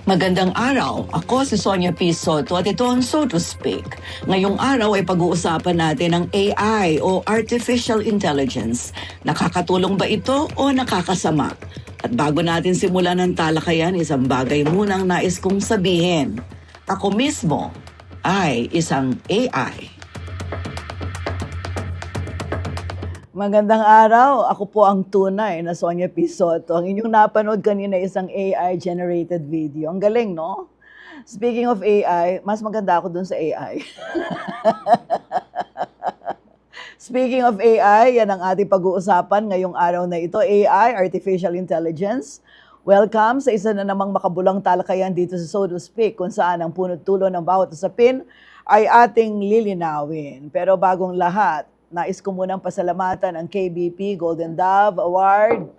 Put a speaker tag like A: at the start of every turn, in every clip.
A: Magandang araw. Ako si Sonia P. Soto at ito ang So to Speak. Ngayong araw ay pag-uusapan natin ang AI o Artificial Intelligence. Nakakatulong ba ito o nakakasama? At bago natin simulan ang talakayan, isang bagay munang nais kong sabihin. Ako mismo ay isang AI.
B: Magandang araw. Ako po ang tunay na Sonia P. Soto. Ang inyong napanood kanina isang AI-generated video. Ang galing, no? Speaking of AI, mas maganda ako dun sa AI. Speaking of AI, yan ang ating pag-uusapan ngayong araw na ito. AI, Artificial Intelligence. Welcome sa isa na namang makabulang talakayan dito sa So to Speak, kung saan ang punot dulo ng bawat usapin ay ating lilinawin. Pero bagong lahat, nais ko munang pasalamatan ang KBP Golden Dove Award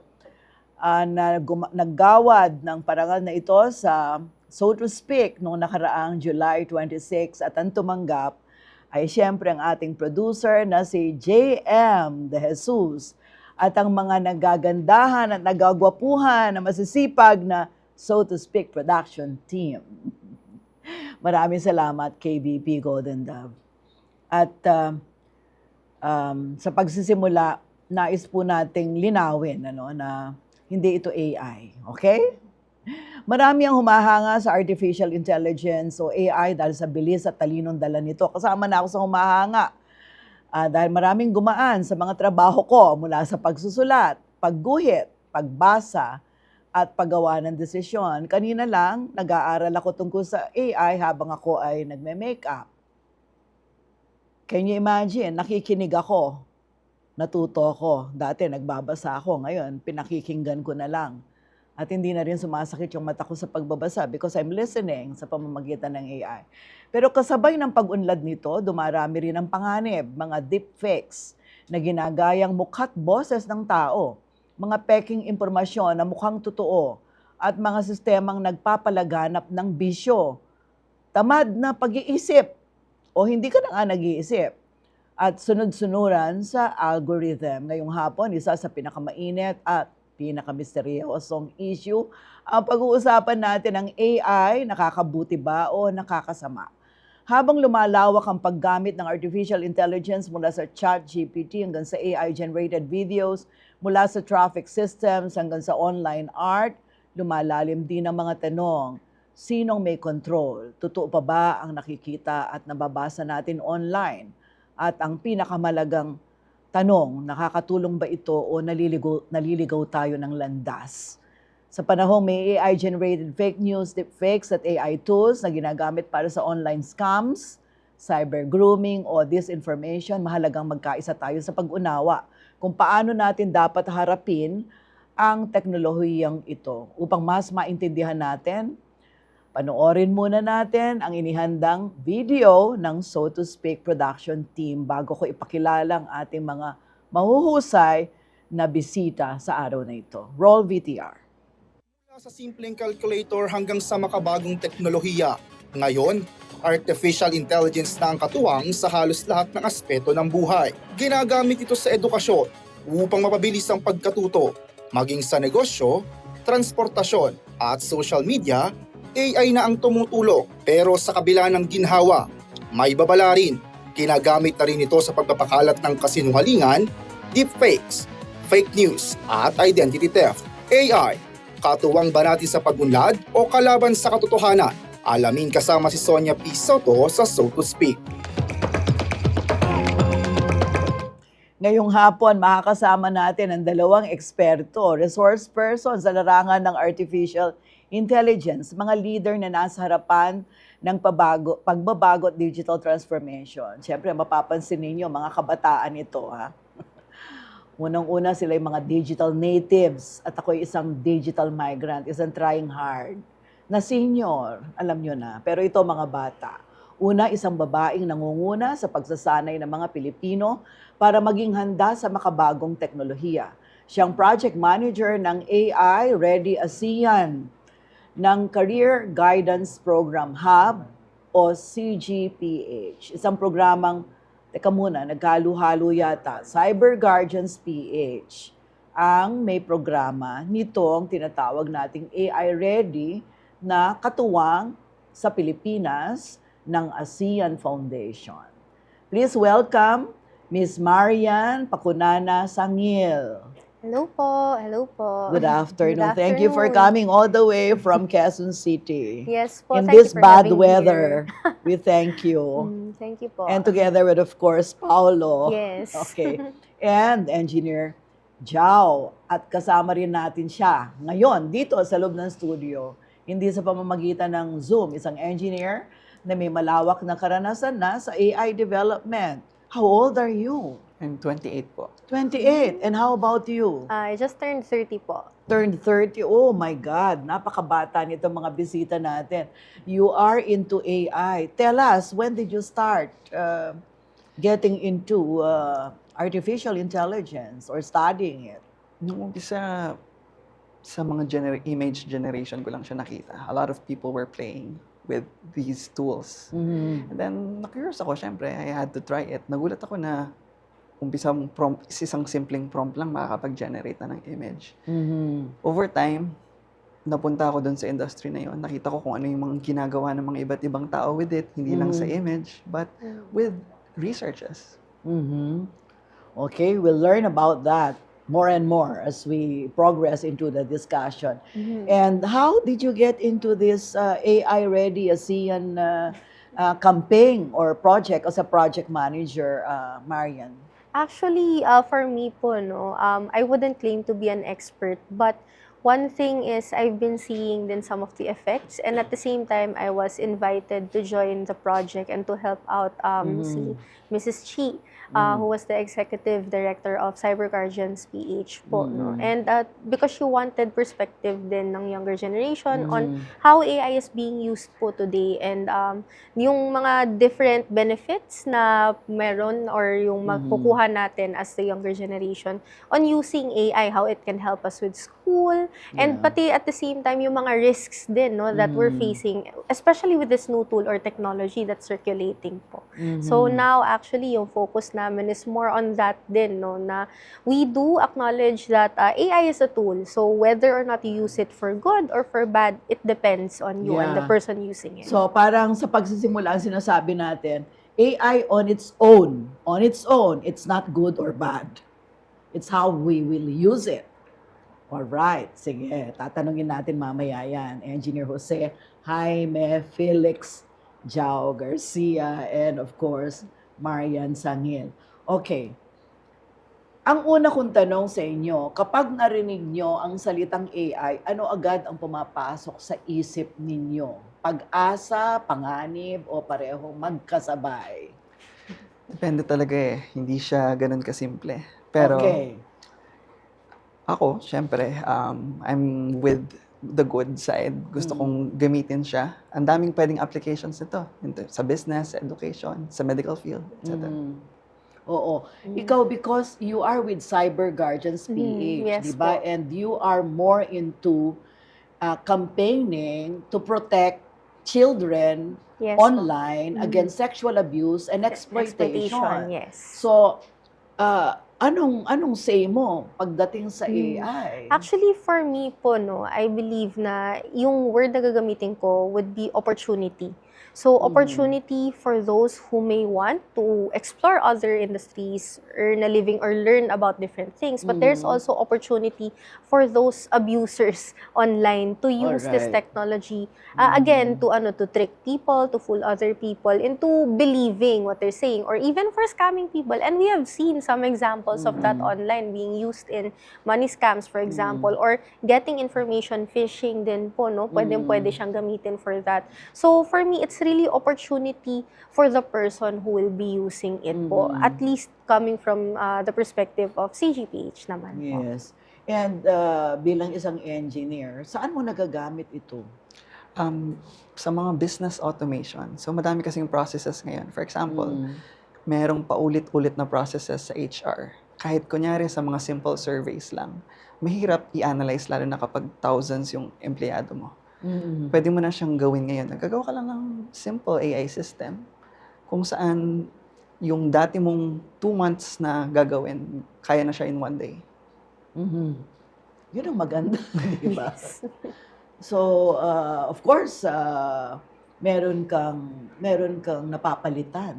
B: na naggawad ng parangal na ito sa So to Speak noong nakaraang July 26 at ang tumanggap ay siyempre ang ating producer na si JM De Jesus at ang mga nagagandahan at nagagwapuhan na masisipag na So to Speak production team. Maraming salamat KBP Golden Dove. At sa pagsisimula, nais po nating linawin na hindi ito AI. Okay? Marami ang humahanga sa artificial intelligence o AI dahil sa bilis at talinong dala nito. Kasama na ako sa humahanga dahil maraming gumaan sa mga trabaho ko mula sa pagsusulat, pagguhit, pagbasa, at paggawa ng desisyon. Kanina lang, nag-aaral ako tungkol sa AI habang ako ay nagme-makeup. Can you imagine? Nakikinig ako. Natuto ako. Dati nagbabasa ako. Ngayon, pinakikinggan ko na lang. At hindi na rin sumasakit yung mata ko sa pagbabasa because I'm listening sa pamamagitan ng AI. Pero kasabay ng pag-unlad nito, dumarami rin ang panganib, mga deepfakes na ginagayang mukha't boses ng tao, mga peking impormasyon na mukhang totoo, at mga sistemang nagpapalaganap ng bisyo, tamad na pag-iisip, o hindi ka na nga nag-iisip, at sunod-sunuran sa algorithm. Ngayong hapon, isa sa pinakamainit at pinakamisteryosong issue, ang pag-uusapan natin ng AI, nakakabuti ba o nakakasama? Habang lumalawak ang paggamit ng artificial intelligence mula sa ChatGPT hanggang sa AI-generated videos, mula sa traffic systems hanggang sa online art, lumalalim din ang mga tanong. Sinong may control? Totoo pa ba ang nakikita at nababasa natin online? At ang pinakamalagang tanong, nakakatulong ba ito o naliligaw tayo ng landas? Sa panahong may AI-generated fake news, deepfakes at AI tools na ginagamit para sa online scams, cyber grooming o disinformation, mahalagang magkaisa tayo sa pag-unawa kung paano natin dapat harapin ang teknolohiyang ito. Upang mas maintindihan natin, panoorin muna natin ang inihandang video ng So to Speak production team bago ko ipakilala ang ating mga mahuhusay na bisita sa araw na ito. Roll VTR.
C: Mula sa simpleng calculator hanggang sa makabagong teknolohiya, ngayon, artificial intelligence na ang katuwang sa halos lahat ng aspeto ng buhay. Ginagamit ito sa edukasyon upang mapabilis ang pagkatuto, maging sa negosyo, transportasyon at social media. AI na ang tumutulong, pero sa kabila ng ginhawa, may babala rin. Ginagamit na rin ito sa pagpapakalat ng kasinungalingan, deepfakes, fake news, at identity theft. AI, katuwang ba natin sa pag-unlad o kalaban sa katotohanan? Alamin kasama si Sonia P. Soto sa So to Speak.
B: Ngayong hapon, makakasama natin ang dalawang eksperto, resource person sa larangan ng artificial intelligence, mga leader na nasa harapan ng pagbabago at digital transformation. Siyempre, mapapansin ninyo, mga kabataan ito. Unang-una, sila yung mga digital natives at ako isang digital migrant, isang trying hard na senior, alam nyo na. Pero ito, mga bata. Una, isang babaeng nangunguna sa pagsasanay ng mga Pilipino para maging handa sa makabagong teknolohiya. Siyang project manager ng AI Ready ASEAN ng Career Guidance Program Hub o CGPH. Isang programang, teka muna, nagkaluhalo yata, Cyber Guardians PH ang may programa nitong tinatawag nating AI Ready na katuwang sa Pilipinas ng ASEAN Foundation. Please welcome Ms. Marian Pacunana Sangil.
D: Hello po. Hello po.
B: Good afternoon.
D: Good
B: Thank you for
D: afternoon.
B: coming all the way from Quezon City.
D: Yes po.
B: In
D: thank
B: this
D: you for
B: bad
D: having me
B: weather,
D: here.
B: we thank you.
D: Thank you po.
B: And together with, of course, Paolo.
D: Yes.
B: Okay. And Engineer Jao. At kasama rin natin siya ngayon dito sa loob ng studio. Hindi sa pamamagitan ng Zoom. Isang engineer na may malawak na karanasan na sa AI development. How old are you?
E: I'm 28 po.
B: 28. And how about you?
D: I just turned 30 po.
B: Turned 30. Oh my God, napakabata nito mga bisita natin. You are into AI. Tell us, when did you start getting into artificial intelligence or studying it?
E: Nung umpisa, sa mga image generation ko lang siya nakita. A lot of people were playing with these tools.
B: Mm-hmm.
E: And then, na-curious ako, syempre, I had to try it. Nagulat ako na umpisang prompt, isang simpleng prompt lang makakapag-generate na ng image.
B: Mm-hmm.
E: Over time, napunta ako dun sa industry na yun. Nakita ko kung ano yung mga ginagawa ng mga iba't ibang tao with it. Hindi lang sa image, but with researches.
B: Mm-hmm. Okay, we'll learn about that more and more as we progress into the discussion. And how did you get into this AI-ready ASEAN campaign or project as a project manager, Marian?
D: Actually, for me po, no, I wouldn't claim to be an expert, but one thing is I've been seeing then some of the effects, and at the same time, I was invited to join the project and to help out si Mrs. Chi, who was the executive director of Cyber Guardians PH po, no? And because she wanted perspective din ng younger generation on how AI is being used po today, and yung mga different benefits na meron or yung magkukuha natin as the younger generation on using AI, how it can help us with school, and pati at the same time yung mga risks din, no, that we're facing, especially with this new tool or technology that's circulating po. So now actually yung focus namin is more on that din, no, na we do acknowledge that AI is a tool, so whether or not you use it for good or for bad, it depends on you and the person using it.
B: So parang sa pagsisimula ang sinasabi natin, AI on its own, it's not good or bad. It's how we will use it. Alright, sige, tatanungin natin mamaya yan. Engineer Jose Jaime Felix Jao Garcia, and of course, Marian Sangil. Okay. Ang una kong tanong sa inyo, kapag narinig nyo ang salitang AI, ano agad ang pumapasok sa isip ninyo? Pag-asa, panganib, o parehong magkasabay?
E: Depende talaga eh. Hindi siya ganun kasimple. Pero
B: Okay.
E: ako, syempre, I'm with the good side. Gusto kong gamitin siya. Ang daming pwedeng applications nito. Sa business, sa education, sa medical field, etc.
B: Oo. Ikaw, because you are with Cyber Guardians PH,
D: yes
B: di ba?
D: po.
B: And you are more into campaigning to protect children
D: Yes po.
B: online against sexual abuse and exploitation.
D: Yes.
B: So, anong say mo pagdating sa AI?
D: Actually, for me po, no, I believe na yung word na gagamitin ko would be opportunity. So, opportunity for those who may want to explore other industries, earn a living, or learn about different things. But there's also opportunity for those abusers online to use this
B: Alright.
D: technology, again, to trick people, to fool other people into believing what they're saying, or even for scamming people. And we have seen some examples of that online being used in money scams, for example, or getting information phishing din po, no? Pwede siyang gamitin for that. So, for me, it's really opportunity for the person who will be using it po. At least coming from the perspective of CGPH naman po.
B: Yes. And bilang isang engineer, saan mo nagagamit ito?
E: Sa mga business automation. So, madami kasing processes ngayon. For example, merong paulit-ulit na processes sa HR. Kahit kunyari sa mga simple surveys lang, mahirap i-analyze lalo na kapag thousands yung empleyado mo. Pwede mo na siyang gawin ngayon. Nagagawa ka lang ng simple AI system kung saan yung dati mong 2 months na gagawin, kaya na siya in 1 day.
B: Yun ang maganda, di ba? So, of course, meron kang napapalitan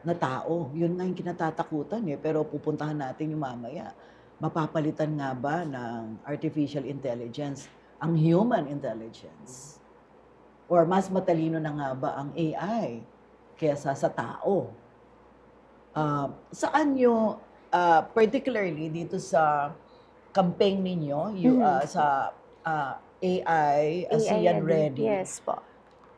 B: na tao. Yun nga yung kinatatakutan eh. Pero pupuntahan natin yung mamaya. Mapapalitan nga ba ng artificial intelligence ang human intelligence? Or mas matalino na nga ba ang AI kaysa sa tao? Saan nyo, particularly dito sa campaign ninyo, sa AI, ASEAN Ready,
D: Yes po.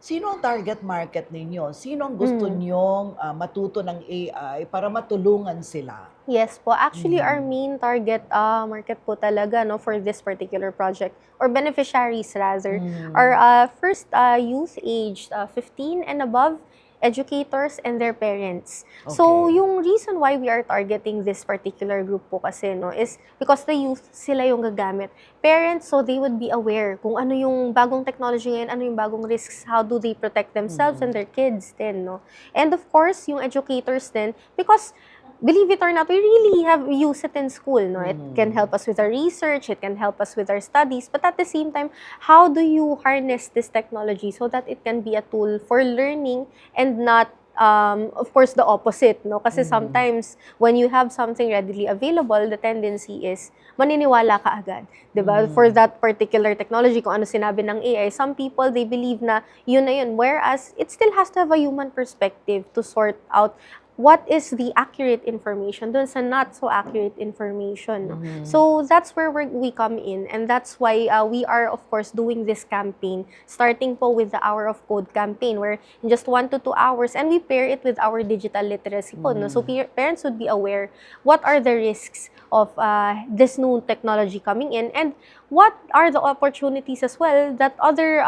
B: sino ang target market ninyo? Sino ang gusto nyong matuto ng AI para matulungan sila?
D: Yes po. Actually, our main target market po talaga no for this particular project or beneficiaries rather are first youth aged 15 and above, educators and their parents. So,
B: Okay.
D: yung reason why we are targeting this particular group po kasi no is because the youth sila yung gagamit. Parents, so they would be aware kung ano yung bagong technology ngayon, ano yung bagong risks, how do they protect themselves and their kids din, no? And of course, yung educators din, because believe it or not, we really have used it in school, no? It can help us with our research, it can help us with our studies, but at the same time, how do you harness this technology so that it can be a tool for learning and not of course, the opposite, no? Kasi sometimes, when you have something readily available, the tendency is maniniwala ka agad, di ba? For that particular technology, kung ano sinabi ng AI, some people, they believe na yun, whereas it still has to have a human perspective to sort out what is the accurate information dun sa not so accurate information. No? So that's where we come in, and that's why we are of course doing this campaign, starting po with the Hour of Code campaign, where in just 1 to 2 hours, and we pair it with our digital literacy po. No? So parents would be aware what are the risks of this new technology coming in, and what are the opportunities as well that other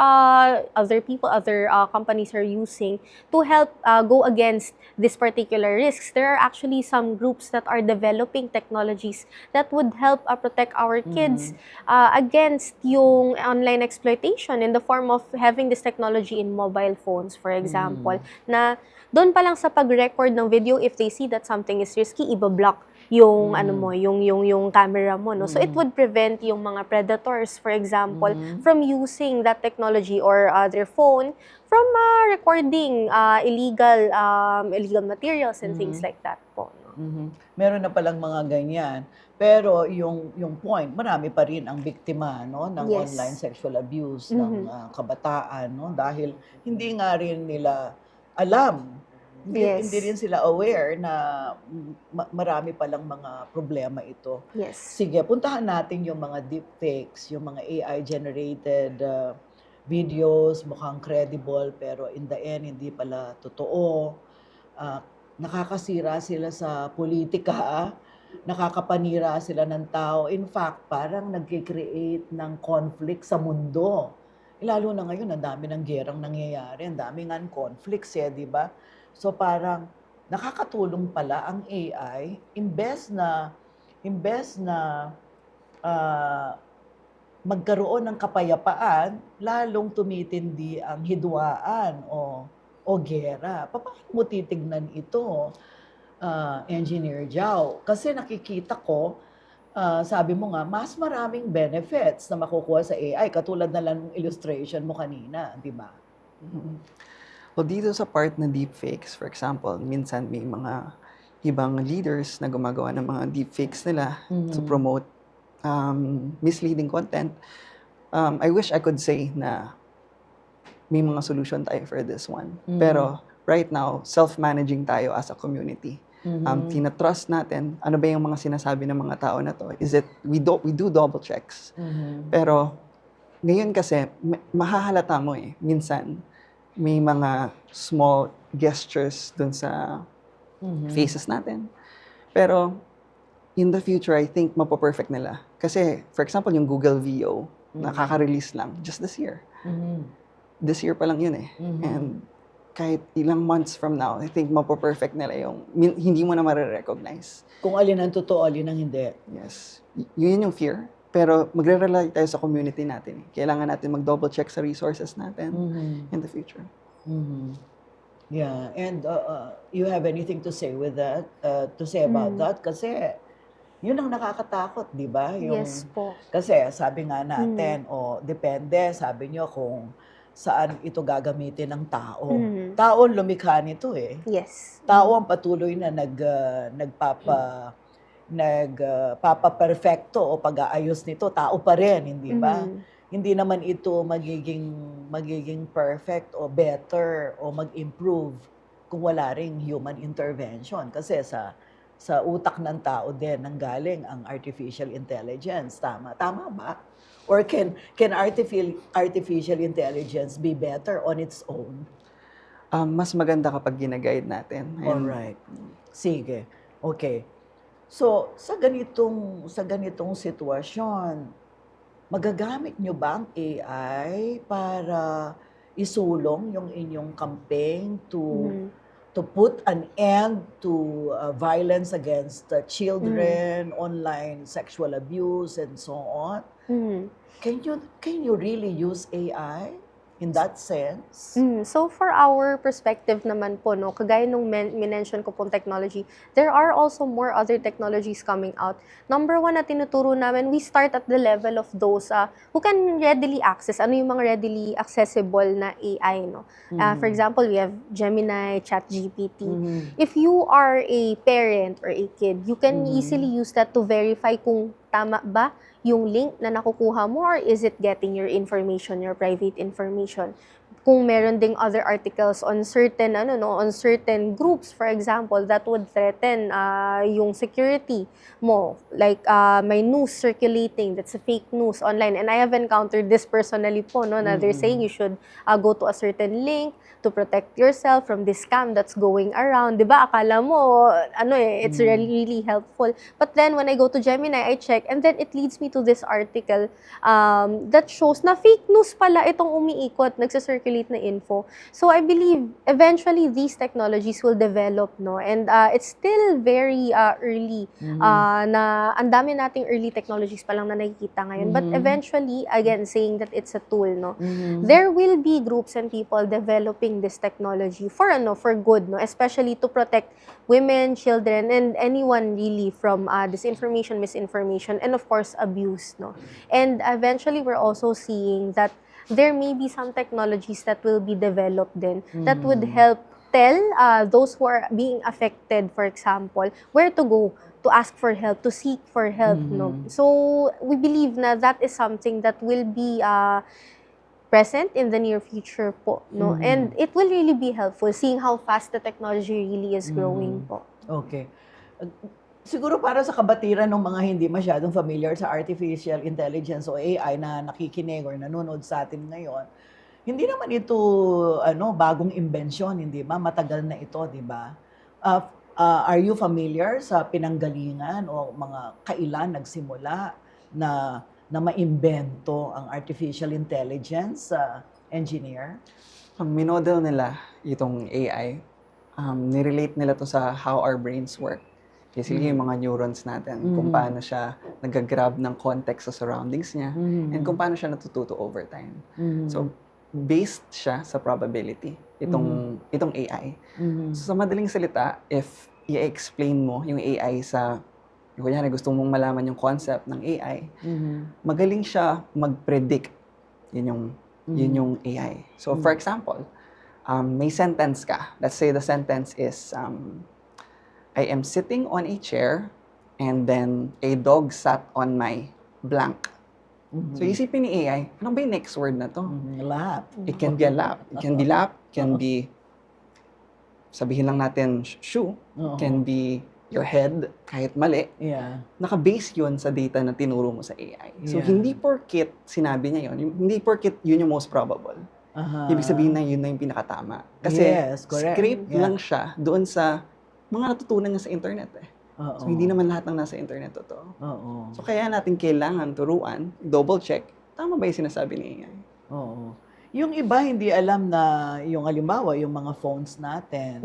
D: people, other companies are using to help go against this particular risks. There are actually some groups that are developing technologies that would help protect our kids against yung online exploitation in the form of having this technology in mobile phones, for example, na doon pa lang sa pag-record ng video, if they see that something is risky, ibablock yung ano mo, yung camera mo, no. So it would prevent yung mga predators, for example, from using that technology or their phone from recording illegal materials and things like that po, no.
B: Meron na palang mga ganyan. Pero yung point, marami pa rin ang biktima no ng
D: Yes.
B: online sexual abuse ng kabataan no dahil hindi nga rin nila alam.
D: Yes.
B: Hindi rin sila aware na marami palang mga problema ito.
D: Yes.
B: Sige, puntahan natin yung mga deepfakes, yung mga AI-generated videos, mukhang credible, pero in the end, hindi pala totoo. Nakakasira sila sa politika, nakakapanira sila ng tao. In fact, parang nag-create ng conflict sa mundo. Lalo na ngayon, ang dami ng gerang nangyayari, ang dami nga conflicts di ba? So parang nakakatulong pala ang AI imbes na magkaroon ng kapayapaan, lalong tumitindi ang hidwaan o gera. Paano mo titignan ito, Engineer Jao? Kasi nakikita ko, sabi mo nga, mas maraming benefits na makukuha sa AI, katulad na lang ng illustration mo kanina, di ba?
E: Well, dito sa part na deepfakes, for example, minsan may mga ibang leaders na gumagawa ng mga deepfakes nila to promote misleading content. I wish I could say na may mga solution tayo for this one. Pero right now, self-managing tayo as a community. Tinatrust natin, ano ba yung mga sinasabi ng mga tao na to? Is it, we do double checks. Pero ngayon kasi, mahahalata mo minsan, may mga small gestures dun sa faces natin. Pero, in the future, I think mapo-perfect nila. Kasi, for example, yung Google VO, nakaka-release lang just this year. This year pa lang yun And kahit ilang months from now, I think mapo-perfect nila yung hindi mo na marirecognize.
B: Kung alin ang totoo, alin ang hindi.
E: Yes. Yun yung fear. Pero magre-rely tayo sa community natin. Kailangan natin mag-double check sa resources natin in the future.
B: Yeah, and you have anything to say with that? To say about that? Kasi Yun ang nakakatakot, di ba?
D: Yes po.
B: Kasi sabi nga natin, depende, sabi nyo kung saan ito gagamitin ng tao. Tao ang lumikha nito eh.
D: Yes.
B: Tao ang patuloy na nagpapa-perfecto o pag-aayos nito. Tao pa rin, hindi ba? Hindi naman ito magiging perfect o better o mag-improve kung wala ring human intervention. Kasi sa utak ng tao din nanggaling ang artificial intelligence. Tama ba? Or can artificial intelligence be better on its own?
E: Mas maganda kapag gina-guide natin.
B: Alright. Sige. Okay. So, sa ganitong sitwasyon, magagamit nyo ba ang AI para isulong yung inyong campaign to put an end to violence against children, online sexual abuse, and so on? Can you really use AI in that sense?
D: So for our perspective naman po, no, kagaya nung minention ko pong technology, there are also more other technologies coming out. Number one na tinuturo namin, we start at the level of those who can readily access, ano yung mga readily accessible na AI, no? For example, we have Gemini, ChatGPT. If you are a parent or a kid, you can easily use that to verify kung tama ba yung link na nakukuha mo, or is it getting your information, your private information? Kung meron ding other articles on certain on certain groups, for example, that would threaten yung security mo, like may news circulating that's a fake news online, and I have encountered this personally po, no, na they're saying you should go to a certain link to protect yourself from this scam that's going around. 'Di ba? Akala mo it's really helpful. But then when I go to Gemini, I check, and then it leads me to this article that shows na fake news pala itong umiikot, nagsa-circulate na info. So I believe eventually these technologies will develop, no? And it's still very early na ang dami nating early technologies pa lang na nakikita ngayon. But eventually, again, saying that it's a tool, no? There will be groups and people developing this technology for good, no, especially to protect women, children, and anyone really from disinformation, misinformation, and of course abuse, no. And eventually we're also seeing that there may be some technologies that will be developed then that would help tell those who are being affected, for example, where to go to ask for help, to seek for help, no. So we believe na that is something that will be present in the near future po, no? And it will really be helpful seeing how fast the technology really is growing po.
B: Okay. Siguro para sa kabatiran ng mga hindi masyadong familiar sa artificial intelligence o AI na nakikinig or nanonood sa atin ngayon, hindi naman ito bagong imbensyon, hindi ba? Matagal na ito, di ba? Are you familiar sa pinanggalingan o mga kailan nagsimula na maimbento ang artificial intelligence engineer?
E: Ang minodel nila itong AI, nirelate nila to sa how our brains work. Basically, yung mga neurons natin, kung paano siya nag-grab ng context sa surroundings niya, and kung paano siya natututo over time. So, based siya sa probability, itong AI. So, sa madaling salita, if i-explain mo yung AI sa kunyari, gusto mong malaman yung concept ng AI, magaling siya mag-predict. Yun yung AI. So, for example, may sentence ka. Let's say the sentence is, I am sitting on a chair and then a dog sat on my blank. So, isipin ni AI, ano ba yung next word na to?
B: Lap.
E: It can be a lap. It can be lap. Can be, sabihin lang natin, shoe. Can be your head, kahit mali, naka-base yun sa data na tinuro mo sa AI. So, hindi porkit sinabi niya yun, hindi porkit yun yung most probable. Ibig sabihin na yun na yung pinakatama. Kasi, scrape lang siya doon sa mga natutunan niya sa internet eh. So, hindi naman lahat ng nasa internet totoo. So, kaya natin kailangan turuan, double check, tama ba yung sinasabi ni AI?
B: Yung iba hindi alam na yung halimbawa, yung mga phones natin,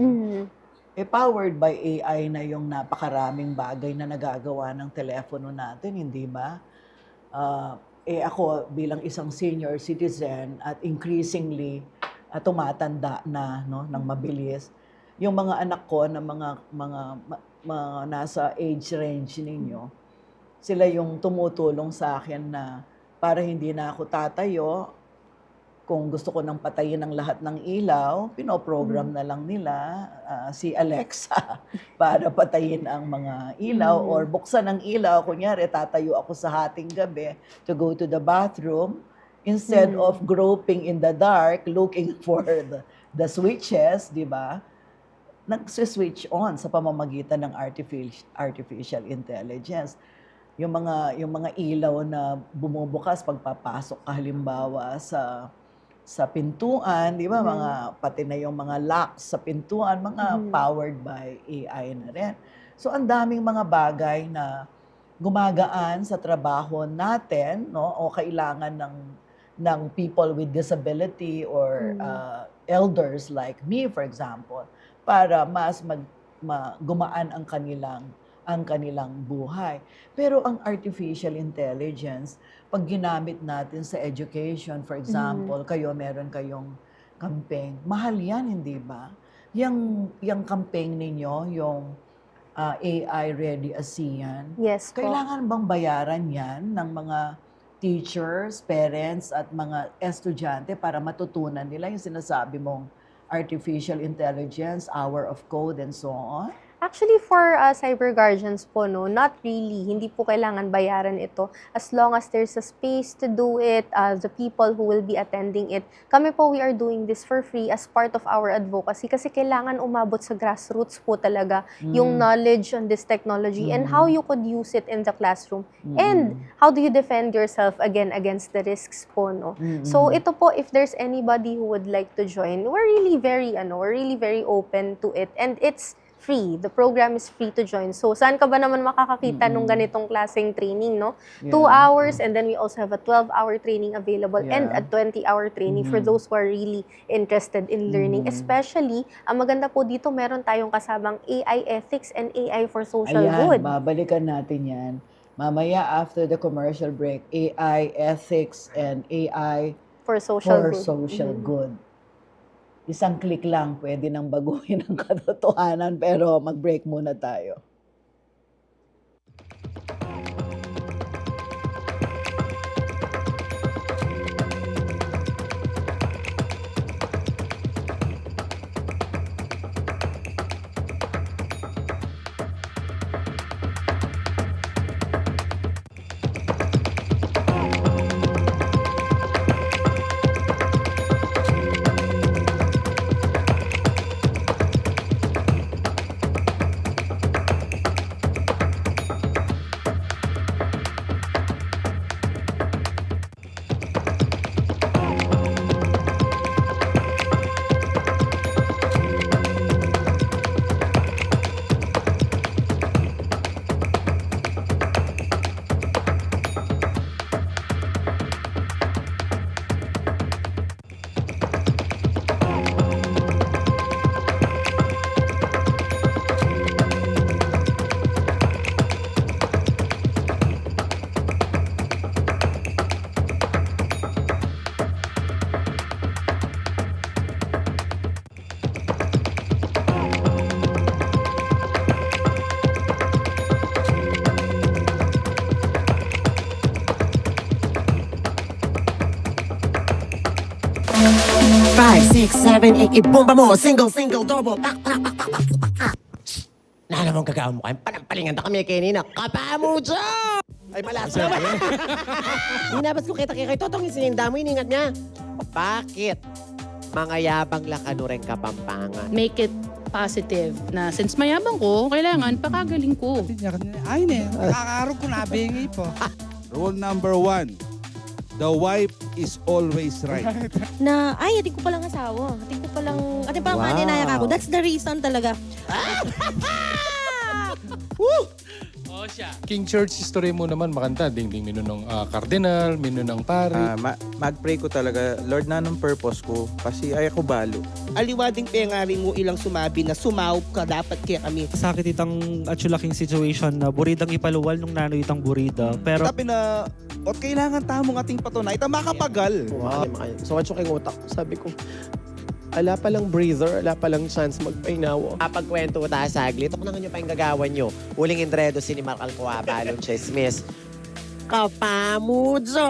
B: powered by AI na yung napakaraming bagay na nagagawa ng telepono natin, hindi ba? Ako bilang isang senior citizen at increasingly tumatanda na ng mabilis, yung mga anak ko na mga nasa age range ninyo, Sila yung tumutulong sa akin na para hindi na ako tatayo. Kung gusto ko nang patayin ang lahat ng ilaw, pinoprogram na lang nila si Alexa para patayin ang mga ilaw or buksan ang ilaw. Kunyari, tatayo ako sa hating gabi to go to the bathroom. Instead of groping in the dark, looking for the switches, di ba? Nagsi-switch on sa pamamagitan ng artificial intelligence. Yung mga ilaw na bumubukas pagpapasok ka halimbawa sa pintuan, di ba? Pati na yung mga locks sa pintuan, mga powered by AI na rin. So ang daming mga bagay na gumagaan sa trabaho natin, no? O kailangan ng people with disability or elders like me, for example, para mas gumaan ang kanilang buhay. Pero ang artificial intelligence, pag ginamit natin sa education, for example, meron kayong campaign, mahal yan, hindi ba? Yung campaign ninyo, yung AI Ready ASEAN,
D: Yes po.
B: kailangan bang bayaran yan ng mga teachers, parents, at mga estudyante para matutunan nila yung sinasabi mong artificial intelligence, hour of code, and so on?
D: Actually, for cyber guardians po, no, not really. Hindi po kailangan bayaran ito. As long as there's a space to do it, the people who will be attending it. Kami po, we are doing this for free as part of our advocacy kasi kailangan umabot sa grassroots po talaga yung knowledge on this technology and how you could use it in the classroom. And how do you defend yourself again against the risks po, no? So, ito po, if there's anybody who would like to join, we're really very open to it. And it's free. The program is free to join. So, saan ka ba naman makakakita nung ganitong klaseng training, no? 2 hours, and then we also have a 12-hour training available and a 20-hour training for those who are really interested in learning. Especially, ang maganda po dito, meron tayong kasabang AI ethics and AI for social good.
B: Babalikan natin yan. Mamaya, after the commercial break, AI ethics and AI
D: For social
B: for
D: good.
B: social good. Isang click lang, pwede nang baguhin ang katotohanan, pero mag-break muna tayo.
F: Five, six, seven, eight, ibomba mo, single, double, pak. Na namang gagawin mo kayo, panampalingan na kami kanina. Kapamucho! Ay, malas naman. Inabas ko kita kay Totong, isininda mo, iningat niya. Bakit? Mga yabang lakano rin kapampangan.
G: Make it positive na since mayabang ko, kailangan pakagaling ko.
H: Ayun nakakaroon ko na bengi po.
I: Rule number 1, the wife is always right.
J: Na, ay, ating ko palang asawa. Ating palang maninaya ka ako. That's the reason talaga.
K: King Church history mo naman makanta. Ding-ding minunong cardinal, minunong pari.
H: Mag-pray ko talaga, Lord, na ng purpose ko kasi ay ako balo.
F: Aliwading pengaring mo ilang sumabi na sumaup ka dapat kaya kami.
L: Sakit itang atsulaking situation na buridang ipaluwal nung nanoy itang burida. Pero
H: Tapi na, at kailangan tamong ating patunay, ita makapagal.
F: So, at yung utak, sabi ko, Ala palang breather, ala palang chance magpainaw. Kapag kwento tayo saglit, ako na nga nyo pa yung gagawan nyo. Uling Indredo, Sinimal Alcoa, Balon, Chismis. Kapamudzo!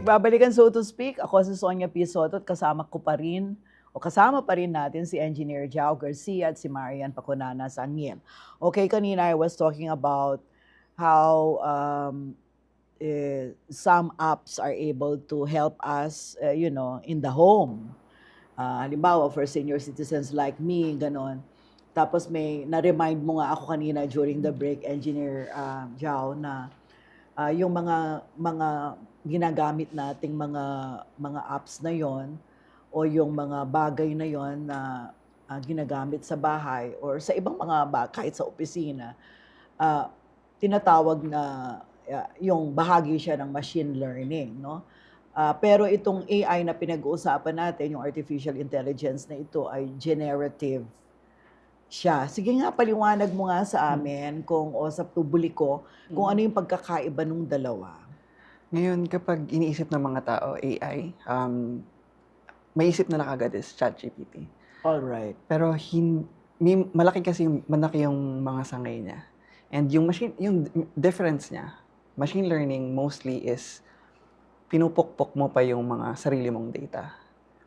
B: Babalikan, so to speak, ako si Sonia P. Soto at kasama pa rin natin si Engineer Jao Garcia at si Marian Pacunana Sangil. Okay, kanina I was talking about how some apps are able to help us, in the home. Halimbawa, for senior citizens like me, ganon. Tapos may na-remind mo nga ako kanina during the break, Engineer Jao, na yung mga ginagamit nating mga apps na yon o yung mga bagay na yon na ginagamit sa bahay or sa ibang mga kahit sa opisina, tinatawag na yung bahagi siya ng machine learning, no? Pero itong AI na pinag-uusapan natin, yung artificial intelligence na ito ay generative siya. Sige nga, paliwanag mo nga sa amin kung o sa publiko kung ano yung pagkakaiba ng dalawa.
E: Ngayon, kapag iniisip ng mga tao, AI, may isip na kagad is ChatGPT.
B: Alright.
E: Pero malaki yung mga sangay niya. And yung difference niya, machine learning mostly is pinupukpok mo pa yung mga sarili mong data.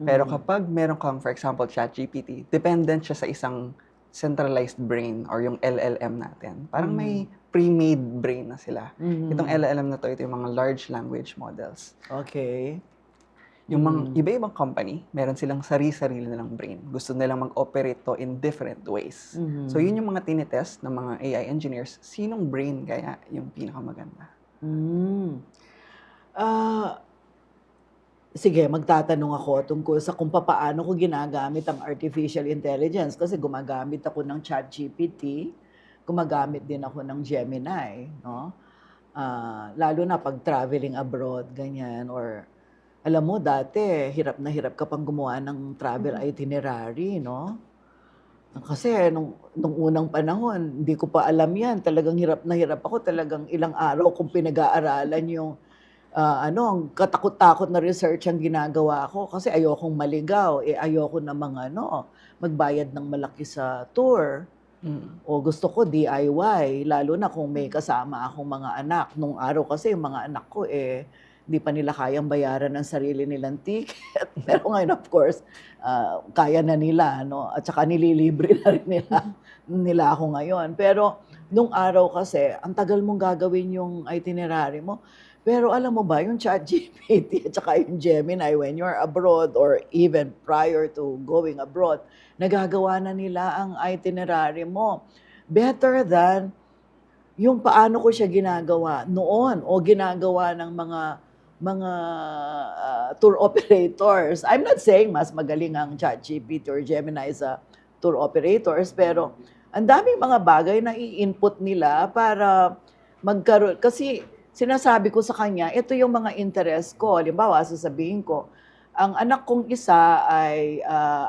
E: Pero kapag meron kang, for example, ChatGPT, dependent siya sa isang centralized brain or yung LLM natin. Parang may pre-made brain na sila. Itong LLM na to, ito yung mga large language models.
B: Okay.
E: Yung mga iba-ibang company, meron silang sarili-sarili nilang brain. Gusto nilang mag-operate to in different ways. So yun yung mga tinitest ng mga AI engineers. Sinong brain kaya yung pinakamaganda?
B: Sige, magtatanong ako tungkol sa kung paano ko ginagamit ang artificial intelligence kasi gumagamit ako ng ChatGPT, gumagamit din ako ng Gemini, no? Lalo na pag traveling abroad, ganyan, or alam mo, dati, hirap na hirap ka pang gumawa ng travel itinerary, no? Kasi nung unang panahon, hindi ko pa alam yan. Talagang hirap na hirap ako. Talagang ilang araw kung pinag-aaralan yung ang katakot-takot na research ang ginagawa ko kasi ayokong maligaw, ayoko namang magbayad ng malaki sa tour. O gusto ko DIY, lalo na kung may kasama akong mga anak. Nung araw kasi yung mga anak ko hindi pa nila kayang bayaran ng sarili nilang ticket. Pero ngayon, of course, kaya na nila, no? At saka nililibre na rin nila ako ngayon. Pero nung araw kasi, ang tagal mong gagawin yung itinerary mo. Pero alam mo ba, yung ChatGPT at saka yung Gemini, when you're abroad or even prior to going abroad, nagagawa na nila ang itinerary mo. Better than yung paano ko siya ginagawa noon o ginagawa ng mga tour operators. I'm not saying mas magaling ang ChatGPT or Gemini sa tour operators, pero ang daming mga bagay na i-input nila para magkaroon. Kasi sinasabi ko sa kanya, ito yung mga interest ko. Halimbawa, sasabihin ko, ang anak kong isa ay,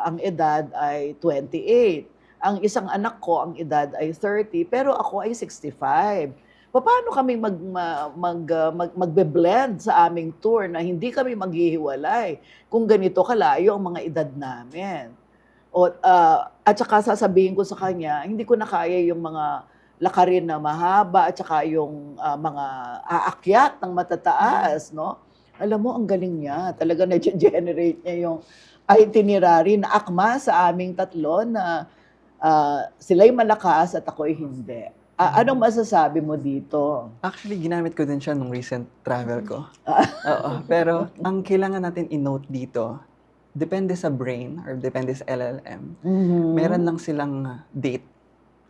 B: ang edad ay 28. Ang isang anak ko, ang edad ay 30, pero ako ay 65. Paano kami magbe-blend sa aming tour na hindi kami maghihiwalay kung ganito kalayo ang mga edad namin? At saka sasabihin ko sa kanya, hindi ko na kaya yung mga lakarin na mahaba at saka yung mga aakyat ng matataas, no? Alam mo, ang galing niya. Talaga na-generate niya yung itinerary na akma sa aming tatlo na sila'y malakas at ako'y hindi. Anong masasabi mo dito?
E: Actually, ginamit ko din siya nung recent travel ko. Oo. Pero ang kailangan natin i-note dito, depende sa brain or depende sa LLM. Meron lang silang date.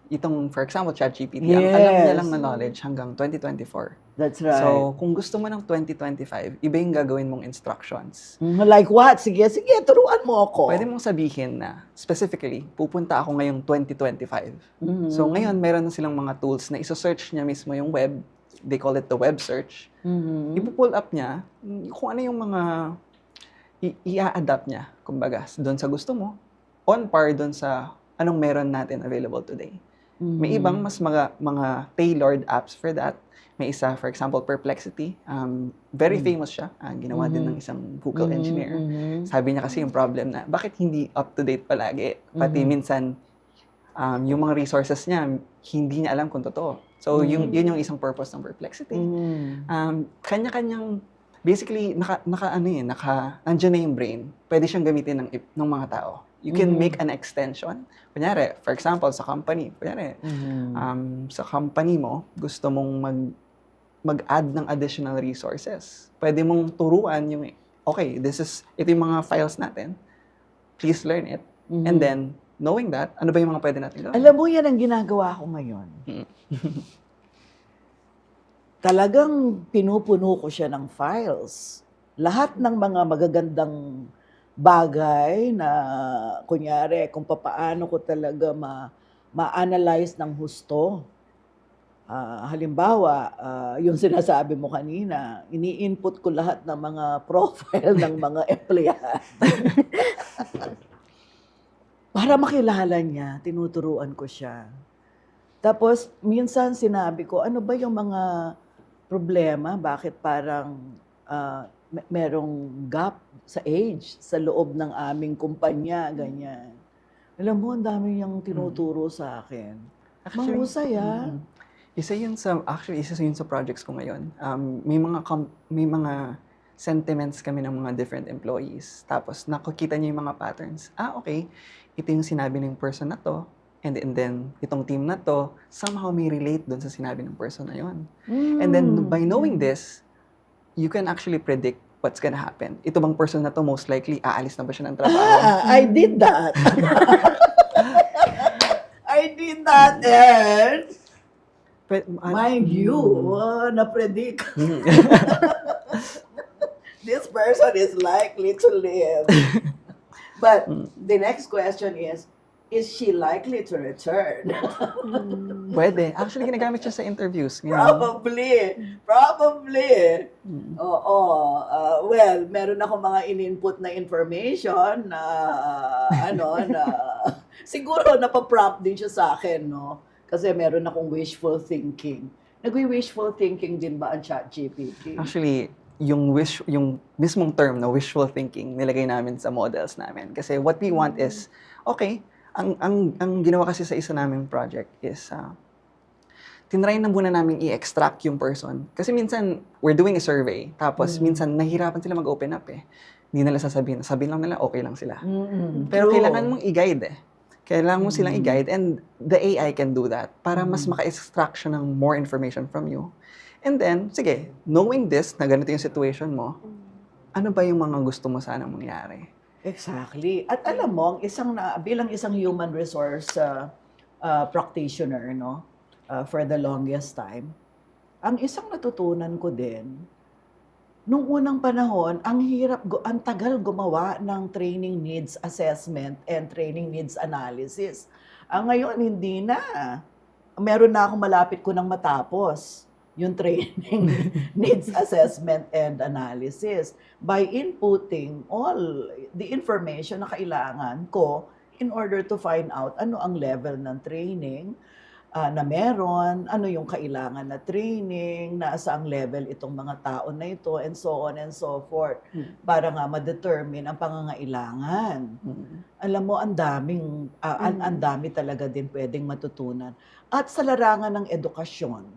E: Itong, for example, ChatGPT, ang alam niya lang na knowledge hanggang 2024.
B: That's right.
E: So, kung gusto mo ng 2025, iba yung gagawin mong instructions.
B: Like what? Sige, turuan mo ako.
E: Pwede mong sabihin na, specifically, pupunta ako ngayong 2025. So, ngayon, meron na silang mga tools na isa-search niya mismo yung web. They call it the web search. Ipo-pull up niya kung ano yung mga i-adapt niya, kumbaga, doon sa gusto mo, on par doon sa anong meron natin available today. May ibang mas mga tailored apps for that. May isa, for example, Perplexity. Very famous siya. Ginawa din ng isang Google engineer. Sabi niya kasi yung problem na, bakit hindi up-to-date palagi? Pati minsan, yung mga resources niya, hindi niya alam kung totoo. So, yun yung isang purpose ng Perplexity. Kanya-kanyang, basically, nandiyan na yung brain. Pwede siyang gamitin ng mga tao. You can make an extension. Kunyari, for example, sa company. Kunyari, sa company mo, gusto mong mag-add ng additional resources. Pwede mong turuan yung, okay, ito yung mga files natin. Please learn it. And then, knowing that, ano ba yung mga pwede natin gawin?
B: Alam mo, yan ang ginagawa ko ngayon. Talagang pinupuno ko siya ng files. Lahat ng mga magagandang bagay na, kunyari, kung papaano ko talaga ma-analyze ng husto. Halimbawa, yung sinasabi mo kanina, ini-input ko lahat ng mga profile ng mga empleyado. Para makilala niya, tinuturuan ko siya. Tapos, minsan sinabi ko, ano ba yung mga problema? Bakit parang merong gap sa age, sa loob ng aming kumpanya, ganyan. Alam mo, ang dami niyang tinuturo sa akin. Mahusay,
E: Isa yun sa projects ko ngayon. May mga sentiments kami ng mga different employees. Tapos, nakikita niya yung mga patterns. Okay, ito yung sinabi ng person na to, and then, itong team na to, somehow may relate dun sa sinabi ng person na yun. And then, by knowing this, you can actually predict what's gonna happen. Ito bang person na to, most likely, aalis na ba siya ng trabaho?
B: I did that. I did that, and mind you, na-predict. This person is likely to live. But the next question is she likely to return?
E: Pwede. Actually, ginagamit siya sa interviews.
B: Probably. Oo. Well, meron ako mga in-input na information na, siguro napaprompt din siya sa akin, no? Kasi meron akong wishful thinking. Nag-wishful thinking din ba ang ChatGPT?
E: Actually, yung mismong term na wishful thinking, nilagay namin sa models namin. Kasi what we want is, okay, ang ginawa kasi sa isa naming project is, tinry na muna namin i-extract yung person. Kasi minsan, we're doing a survey, tapos minsan, nahihirapan sila mag-open up eh. Hindi nila sasabihin lang nila, okay lang sila. Pero kailangan mong i-guide eh. Kailangan mo silang i-guide, and the AI can do that para mas maka-extract siya ng more information from you. And then, sige, knowing this, na ganito yung situation mo, ano ba yung mga gusto mo sana mangyari?
B: Exactly. At alam mo, bilang isang human resource practitioner, no? for the longest time. Ang isang natutunan ko din, nung unang panahon, ang tagal gumawa ng training needs assessment and training needs analysis. Ngayon, hindi na. Meron na akong malapit ko nang matapos yung training needs assessment and analysis by inputting all the information na kailangan ko in order to find out ano ang level ng training na meron, ano yung kailangan na training, nasaang level itong mga tao na ito, and so on and so forth, para nga ma-determine ang pangangailangan. Alam mo, ang dami talaga din pwedeng matutunan. At sa larangan ng edukasyon,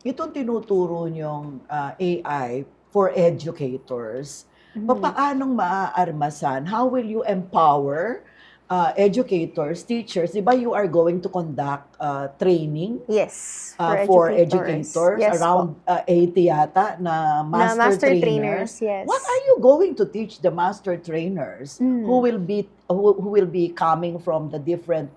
B: itong tinuturo niyong AI for educators, papaanong maaarmasan? How will you empower educators, teachers? Diba you are going to conduct training?
D: Yes,
B: for educators.
D: Yes,
B: around 80 yata na master trainers.
D: Yes.
B: What are you going to teach the master trainers who will be coming from the different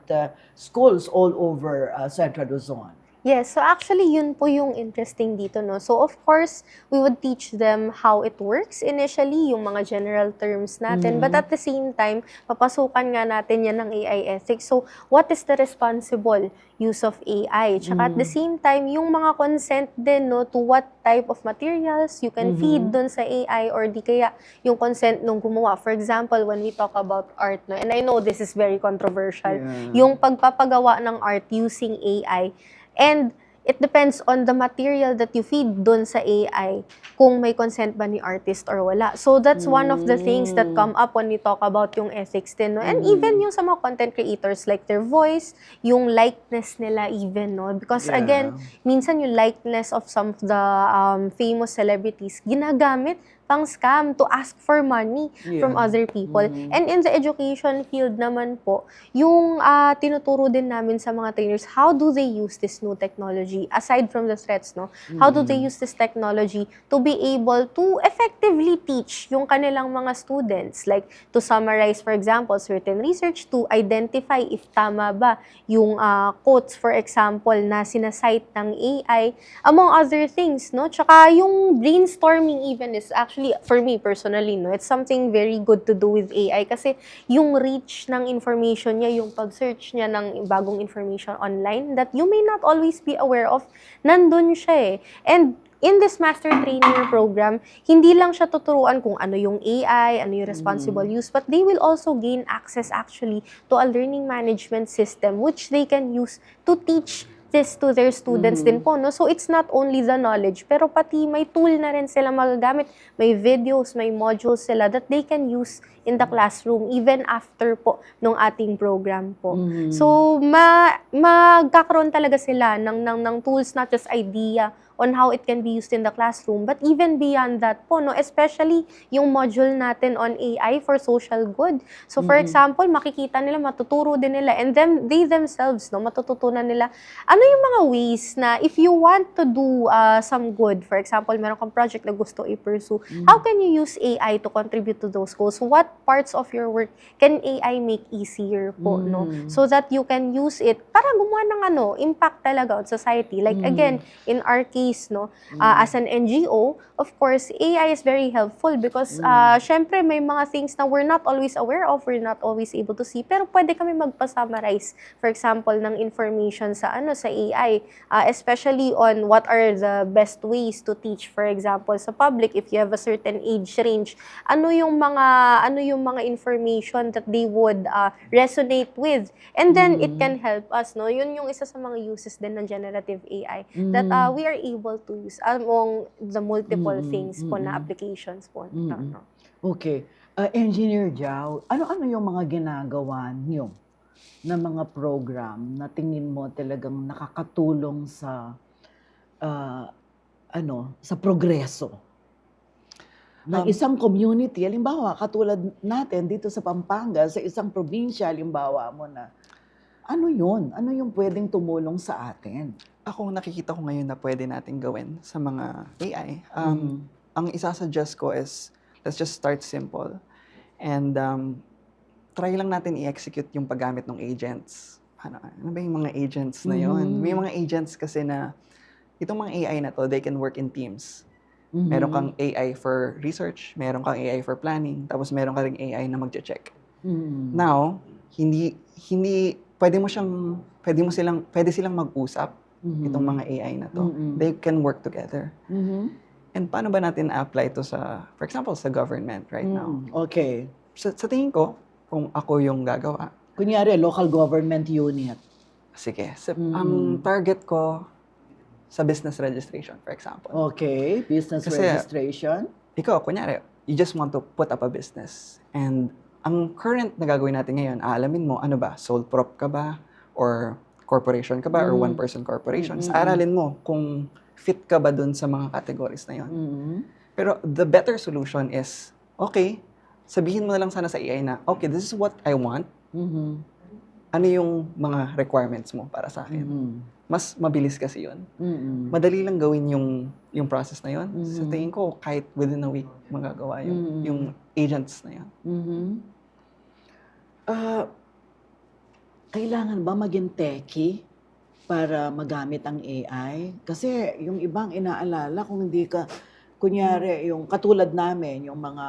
B: schools all over Central Luzon?
D: Yes, so actually yun po yung interesting dito, no? So of course, we would teach them how it works initially, yung mga general terms natin, but at the same time, papasukan nga natin yan ng AI ethics. So what is the responsible use of AI? Tsaka at the same time, yung mga consent din, no, to what type of materials you can feed dun sa AI, or di kaya yung consent nung gumawa. For example, when we talk about art, no, and I know this is very controversial, yung pagpapagawa ng art using AI, and it depends on the material that you feed dun sa AI kung may consent ba ni artist or wala. So that's one of the things that come up when we talk about yung ethics din, no? And even yung sa mga content creators, like their voice, yung likeness nila even, no? Because again, minsan yung likeness of some of the famous celebrities, ginagamit pang scam to ask for money from other people. And in the education field naman po, yung tinuturo din namin sa mga trainers, how do they use this new technology? Aside from the threats, no? How do they use this technology to be able to effectively teach yung kanilang mga students? Like, to summarize, for example, certain research, to identify if tama ba yung quotes, for example, na sinasite ng AI, among other things, no? Tsaka yung brainstorming even is actually, for me personally, no, it's something very good to do with AI kasi yung reach ng information niya, yung pag-search niya ng bagong information online that you may not always be aware of, nandun siya eh. And in this master trainer program, hindi lang siya tuturuan kung ano yung AI, ano yung responsible use, but they will also gain access actually to a learning management system which they can use to teach this to their students din po, no? So it's not only the knowledge, pero pati may tool na rin sila magagamit, may videos, may modules sila that they can use in the classroom even after po nung ating program po. So magkakaroon talaga sila ng tools, not just idea on how it can be used in the classroom, but even beyond that po, no, especially yung module natin on AI for social good. So for example, makikita nila, matuturo din nila, and then they themselves, no, matututunan nila ano yung mga ways na if you want to do some good, for example, meron kang project na gusto i-pursue, how can you use AI to contribute to those goals? What parts of your work can AI make easier po, no? So that you can use it para gumawa ng impact talaga on society. Like again, in our case, no, as an NGO, of course, AI is very helpful because syempre may mga things na we're not always aware of, we're not always able to see, pero pwede kami magpa-summarize, for example, ng information sa AI, especially on what are the best ways to teach, for example, sa public, if you have a certain age range, ano yung mga information that they would resonate with, and then it can help us, no? Yun yung isa sa mga uses din ng generative AI that we are able to use among the multiple things po na applications po.
B: Okay. Engineer Jao, ano-ano yung mga ginagawa niyo na mga program na tingin mo talagang nakakatulong sa sa progreso ng isang community? Halimbawa, katulad natin dito sa Pampanga, sa isang probinsya, halimbawa mo na, ano yun? Ano yung pwedeng tumulong sa atin?
E: Ako, nakikita ko ngayon na pwede natin gawin sa mga AI. Ang isa-suggest ko is, let's just start simple. And try lang natin i-execute yung paggamit ng agents. ano ba yung mga agents na yon? May mga agents kasi na, itong mga AI na to, they can work in teams. Meron kang AI for research, meron kang AI for planning, tapos meron ka ring AI na magche-check. Now, pwede silang mag-usap itong mga AI na to. They can work together. And paano ba natin apply ito sa, for example, sa government right now?
B: Okay.
E: Sa tingin ko, kung ako yung gagawa,
B: Kunyari, local government unit.
E: sige, ang target ko sa business registration, for example.
B: Okay, business
E: Kasi,
B: registration.
E: Ikaw, kunyari, you just want to put up a business. And ang current na gagawin natin ngayon, aalamin mo, ano ba, sole prop ka ba? Or corporation ka ba? Or one-person corporation? Aralin mo kung fit ka ba dun sa mga categories na yon. Pero the better solution is, okay, sabihin mo na lang sana sa AI na, okay, this is what I want. Ano yung mga requirements mo para sa akin? Mas mabilis kasi yun. Madali lang gawin yung process na yun. Sa tingin ko, kahit within a week, magagawa yung agents na yun.
B: Kailangan ba maging techie para magamit ang AI? Kasi yung ibang inaalala, kung hindi ka, kunyari, yung katulad namin, yung mga,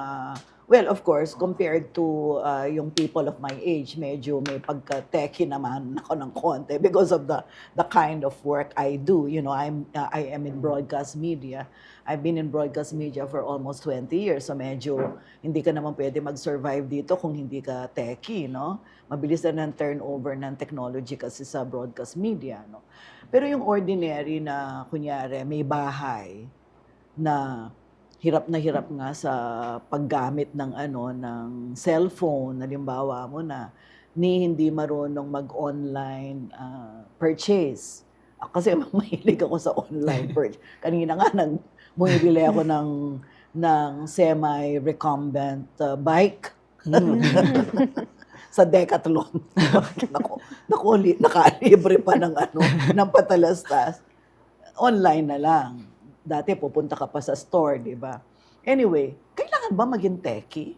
B: well, of course, compared to yung people of my age, medyo may pagka-techie naman ako ng konti because of the kind of work I do. You know, I am in broadcast media. I've been in broadcast media for almost 20 years. So medyo hindi ka naman pwede mag-survive dito kung hindi ka techie, no? Mabilis na ng turnover ng technology kasi sa broadcast media, no? Pero yung ordinary na, kunyari, may bahay na hirap nga sa paggamit ng ng cellphone, halimbawa mo na hindi marunong mag-online purchase. Kasi mahilig ako sa online purchase. Kanina nga bumibili ako ng semi-recumbent bike sa Decathlon. Nakalibre pa ng patalastas. Online na lang. Dati pupunta ka pa sa store, di ba? Anyway, kailangan ba maging techie?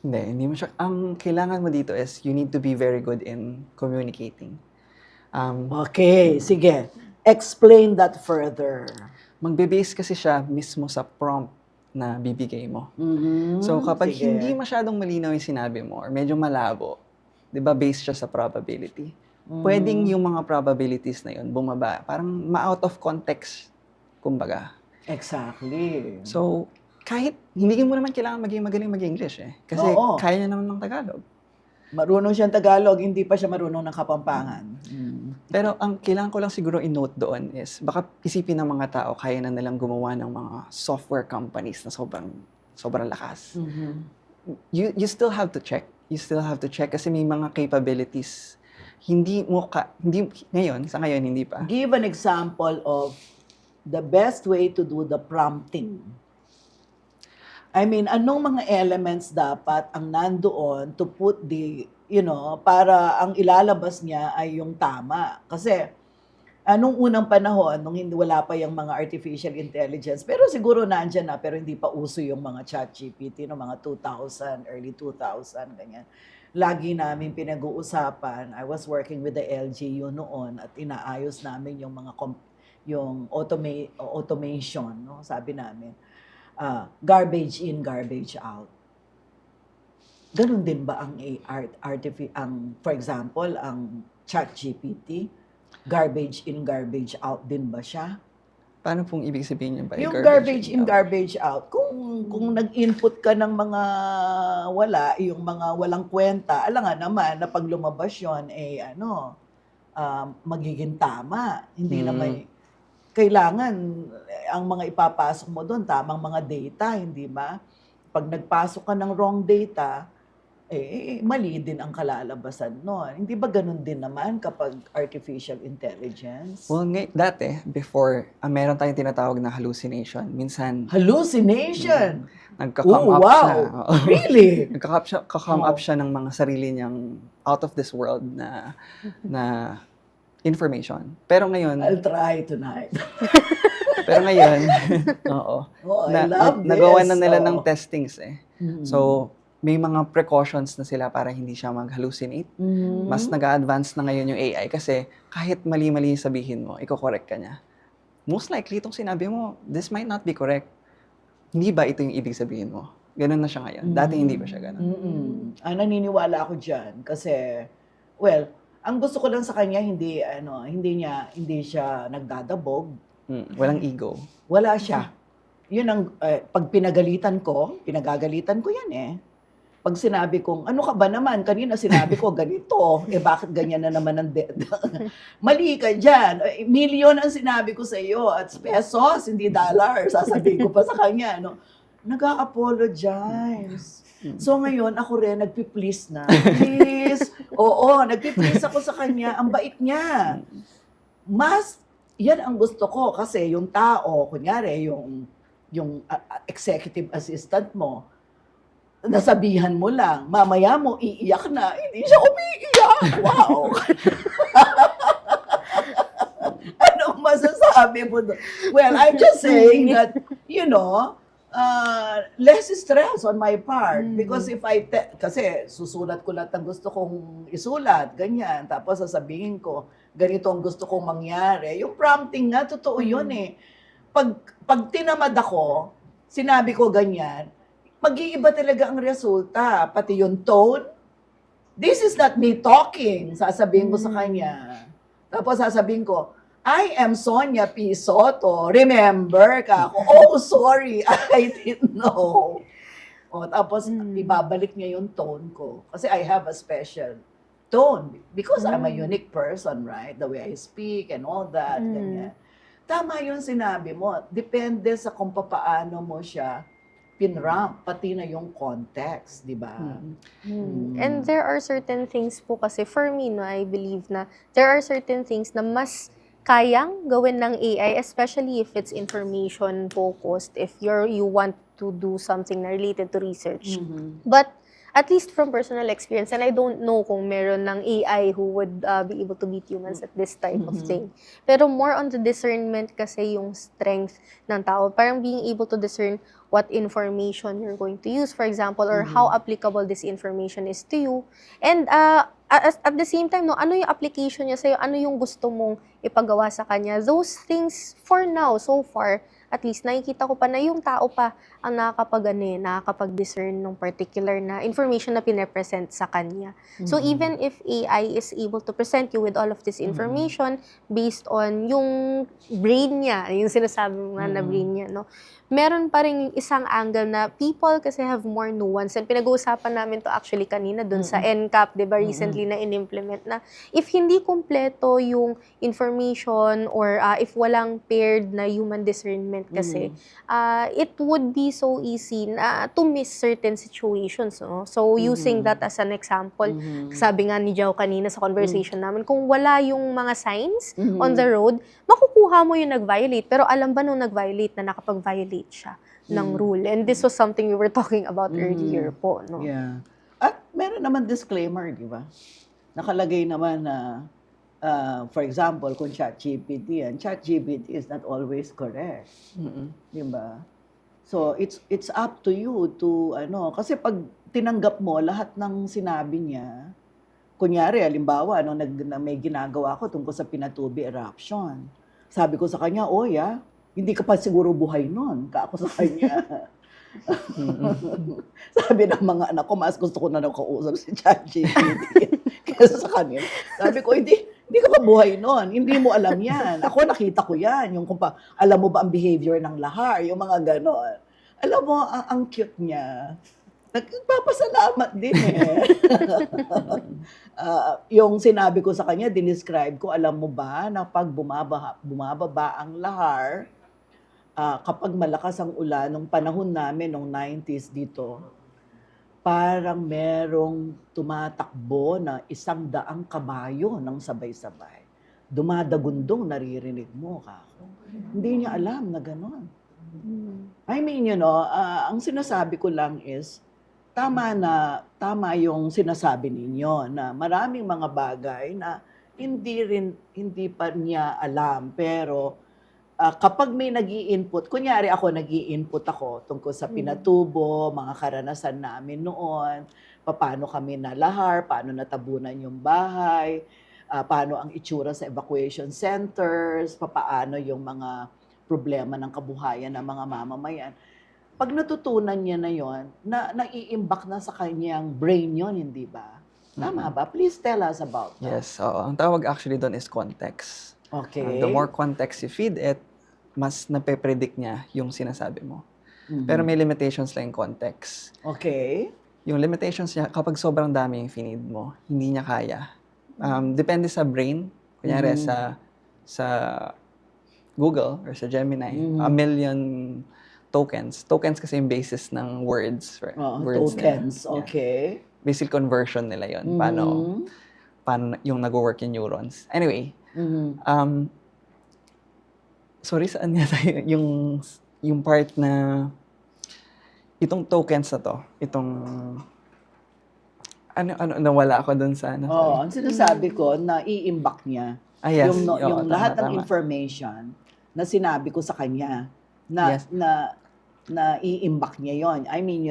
E: Hindi mo siya. Ang kailangan mo dito is you need to be very good in communicating.
B: Okay, sige. Explain that further.
E: Magbe-base kasi siya mismo sa prompt na bibigay mo. So kapag
B: sige.
E: hindi masyadong malinaw yung sinabi mo or medyo malabo, di ba, based siya sa probability. Pwedeng yung mga probabilities na yun bumaba. Parang ma-out of context, kumbaga.
B: Exactly.
E: So, kahit hindi mo naman kailangan maging magaling mag-English eh. Kasi kaya niya naman ng Tagalog.
B: Marunong siyang Tagalog, hindi pa siya marunong ng Kapampangan.
E: Pero ang kailangan ko lang siguro i-note doon is, baka isipin ng mga tao, kaya na nilang gumawa ng mga software companies na sobrang lakas. You still have to check. You still have to check kasi may mga capabilities. Sa ngayon, hindi pa.
B: Give an example of the best way to do the prompting. I mean, anong mga elements dapat ang nandoon to put para ang ilalabas niya ay yung tama. Kasi, anong unang panahon, nung wala pa yung mga artificial intelligence, pero siguro nandyan na, pero hindi pa uso yung mga ChatGPT, mga 2000, early 2000, ganyan. Lagi namin pinag-uusapan, I was working with the LGU noon at inaayos namin yung mga automation, no? Sabi namin, garbage in, garbage out. Ganun din ba ang for example, ang ChatGPT, garbage in, garbage out din ba siya?
E: Paano pong ibig sabihin niyo ba?
B: Yung garbage in, garbage out, kung nag-input ka ng mga yung mga walang kwenta, alam nga naman na pag lumabas yun, magiging tama. Hindi naman kailangan ang mga ipapasok mo doon, tamang mga data, hindi ba? Pag nagpasok ka ng wrong data, mali din ang kalalabasan noon. Hindi ba ganun din naman kapag artificial intelligence?
E: Well, dati, before, meron tayong tinatawag na hallucination. Minsan...
B: Hallucination?
E: Nagka-come up siya.
B: Really?
E: Nagka-come up siya ng mga sarili niyang out of this world na information. Pero ngayon...
B: I'll try tonight.
E: Pero ngayon,
B: I love this.
E: nagawa na nila ng testings eh. So, may mga precautions na sila para hindi siya mag-hallucinate. Mas nag-a-advance na ngayon yung AI kasi kahit mali-mali sabihin mo, i-correct ka niya. Most likely, itong sinabi mo, this might not be correct. Hindi ba ito yung ibig sabihin mo? Ganun na siya ngayon. Dati hindi ba siya ganun?
B: Naniniwala ako dyan kasi, well, ang gusto ko lang sa kanya, hindi siya nagdadabog.
E: Walang ego.
B: Wala siya. Yun ang, pag pinagagalitan ko yan eh. Pag sinabi kong, ano ka ba naman? Kanina sinabi ko ganito. Bakit ganyan na naman ang mali ka dyan. Million ang sinabi ko sa iyo at pesos, hindi dollar. Sasabihin ko pa sa kanya, no? Nag-a-apologize. So ngayon, ako rin, nagpi-please na. Please. Oo, nagpi-please ako sa kanya. Ang bait niya. Yan ang gusto ko kasi yung tao, kunyari, yung executive assistant mo, nasabihan mo lang, mamaya mo iiyak na, hindi siya umiiyak. Wow! Anong masasabi mo doon? Well, I'm just saying that, less stress on my part. Because if kasi susulat ko lahat ang gusto kong isulat, ganyan. Tapos sasabihin ko, ganito ang gusto kong mangyari. Yung prompting nga, totoo yun eh. Pag tinamad ako, sinabi ko ganyan, mag-iiba talaga ang resulta. Pati yung tone. This is not me talking, sasabihin ko sa kanya. Tapos sasabihin ko, I am Sonia P. Soto. Remember ka ako? Oh, sorry. I didn't know. Tapos ibabalik niya yung tone ko. Kasi I have a special tone. Because I'm a unique person, right? The way I speak and all that. Ganyan. Tama yung sinabi mo. Depende sa kung paano mo siya pinramp, pati na yung context, di ba?
D: And there are certain things po kasi, for me, no, I believe na there are certain things na mas kayang gawin ng AI, especially if it's information-focused, if you want to do something na related to research. But at least from personal experience, and I don't know kung meron ng AI who would be able to beat humans at this type of thing. Pero more on the discernment kasi yung strength ng tao. Parang being able to discern what information you're going to use, for example, or how applicable this information is to you. And at the same time, no, ano yung application niya sa'yo? Ano yung gusto mong ipagawa sa kanya? Those things, for now, so far, at least nakikita ko pa na yung tao pa ang nakakapag-discern ng particular na information na pinapresent sa kanya. So even if AI is able to present you with all of this information based on yung brain niya, yung sinasabi mo nga na brain niya, no? Meron pa rin isang angle na people kasi have more nuance. And pinag-uusapan namin to actually kanina dun sa NCAP, di ba, recently na in-implement na if hindi kumpleto yung information or if walang paired na human discernment kasi, it would be so easy to miss certain situations. No? So, using that as an example, sabi nga ni Jao kanina sa conversation namin, kung wala yung mga signs on the road, makukuha mo yung nag-violate. Pero alam ba nung nag-violate na nakapag-violate siya ng rule? And this was something we were talking about earlier po. No?
B: Yeah. At meron naman disclaimer, di ba? Nakalagay naman na, for example, kung ChatGPT is not always correct. Di ba? So, it's up to you to, kasi pag tinanggap mo lahat ng sinabi niya, kunyari, halimbawa, may ginagawa ko tungkol sa Pinatubi eruption. Sabi ko sa kanya, hindi ka pa siguro buhay nun, ako sa kanya. Sabi ng mga anak ko, mas gusto ko na nakausap si ChatGPT kaysa sa kanila. Sabi ko, hindi ka pa buhay nun. Hindi mo alam yan. Ako nakita ko yan. Yung alam mo ba ang behavior ng lahar? Yung mga ganon. Alam mo, ang cute niya. Nagpapasalamat din eh. Yung sinabi ko sa kanya, dinescribe ko, alam mo ba na pag bumababa ang lahar, kapag malakas ang ulan, nung panahon namin, nung 90s dito, parang merong tumatakbo na 100 kabayo ng sabay-sabay. Dumadagundong, naririnig mo kako. Hindi niya alam na gano'n. I mean, ang sinasabi ko lang is, tama yung sinasabi ninyo na maraming mga bagay na hindi pa niya alam, pero kapag may nag-i-input, kunyari ako nag-i-input ako tungkol sa pinatubo, mga karanasan namin noon, paano kami nalahar, paano natabunan yung bahay, paano ang itsura sa evacuation centers, paano yung mga problema ng kabuhayan ng mga mamamayan. Pag natutunan niya na yon, naiimbak na sa kanyang brain yon, hindi ba? Tama ba? Please tell us about that.
E: Yes, oo. Ang tawag actually doon is context.
B: Okay.
E: The more context you feed it, mas nape-predict niya yung sinasabi mo. Pero may limitations lang yung context.
B: Okay.
E: Yung limitations niya, kapag sobrang dami yung feed mo, hindi niya kaya. Depende sa brain. Kunyari sa Google or sa Gemini, a million tokens. Tokens kasi yung basis ng words. Right? Words
B: Tokens,
E: nila.
B: okay.
E: Basic conversion nila yon. Paano yung nag-work yung neurons. Anyway, sorry, saan nga tayo? Yung part na itong tokens na to, nawala ako dun sa
B: ang sinasabi ko, na iimbak niya
E: yes.
B: yung lahat ng
E: tama.
B: information na sinabi ko sa kanya na
E: Yes.
B: na iimbak niya yon. I mean,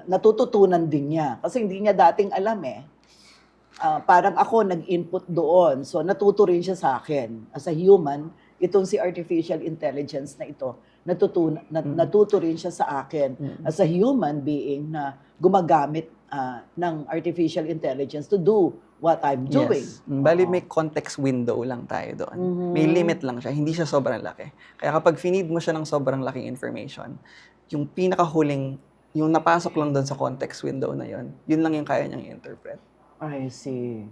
B: natututunan din niya. Kasi hindi niya dating alam eh. Parang ako nag-input doon. So, natuto rin siya sa akin. As a human, itong si artificial intelligence na ito, natuto rin siya sa akin. As a human being na gumagamit ng artificial intelligence to do what I'm doing.
E: Yes. Bali, may context window lang tayo doon. May limit lang siya. Hindi siya sobrang laki. Kaya kapag finid mo siya ng sobrang laking information, yung pinakahuling, yung napasok lang doon sa context window na yun lang yung kaya niyang i-interpret.
B: I see.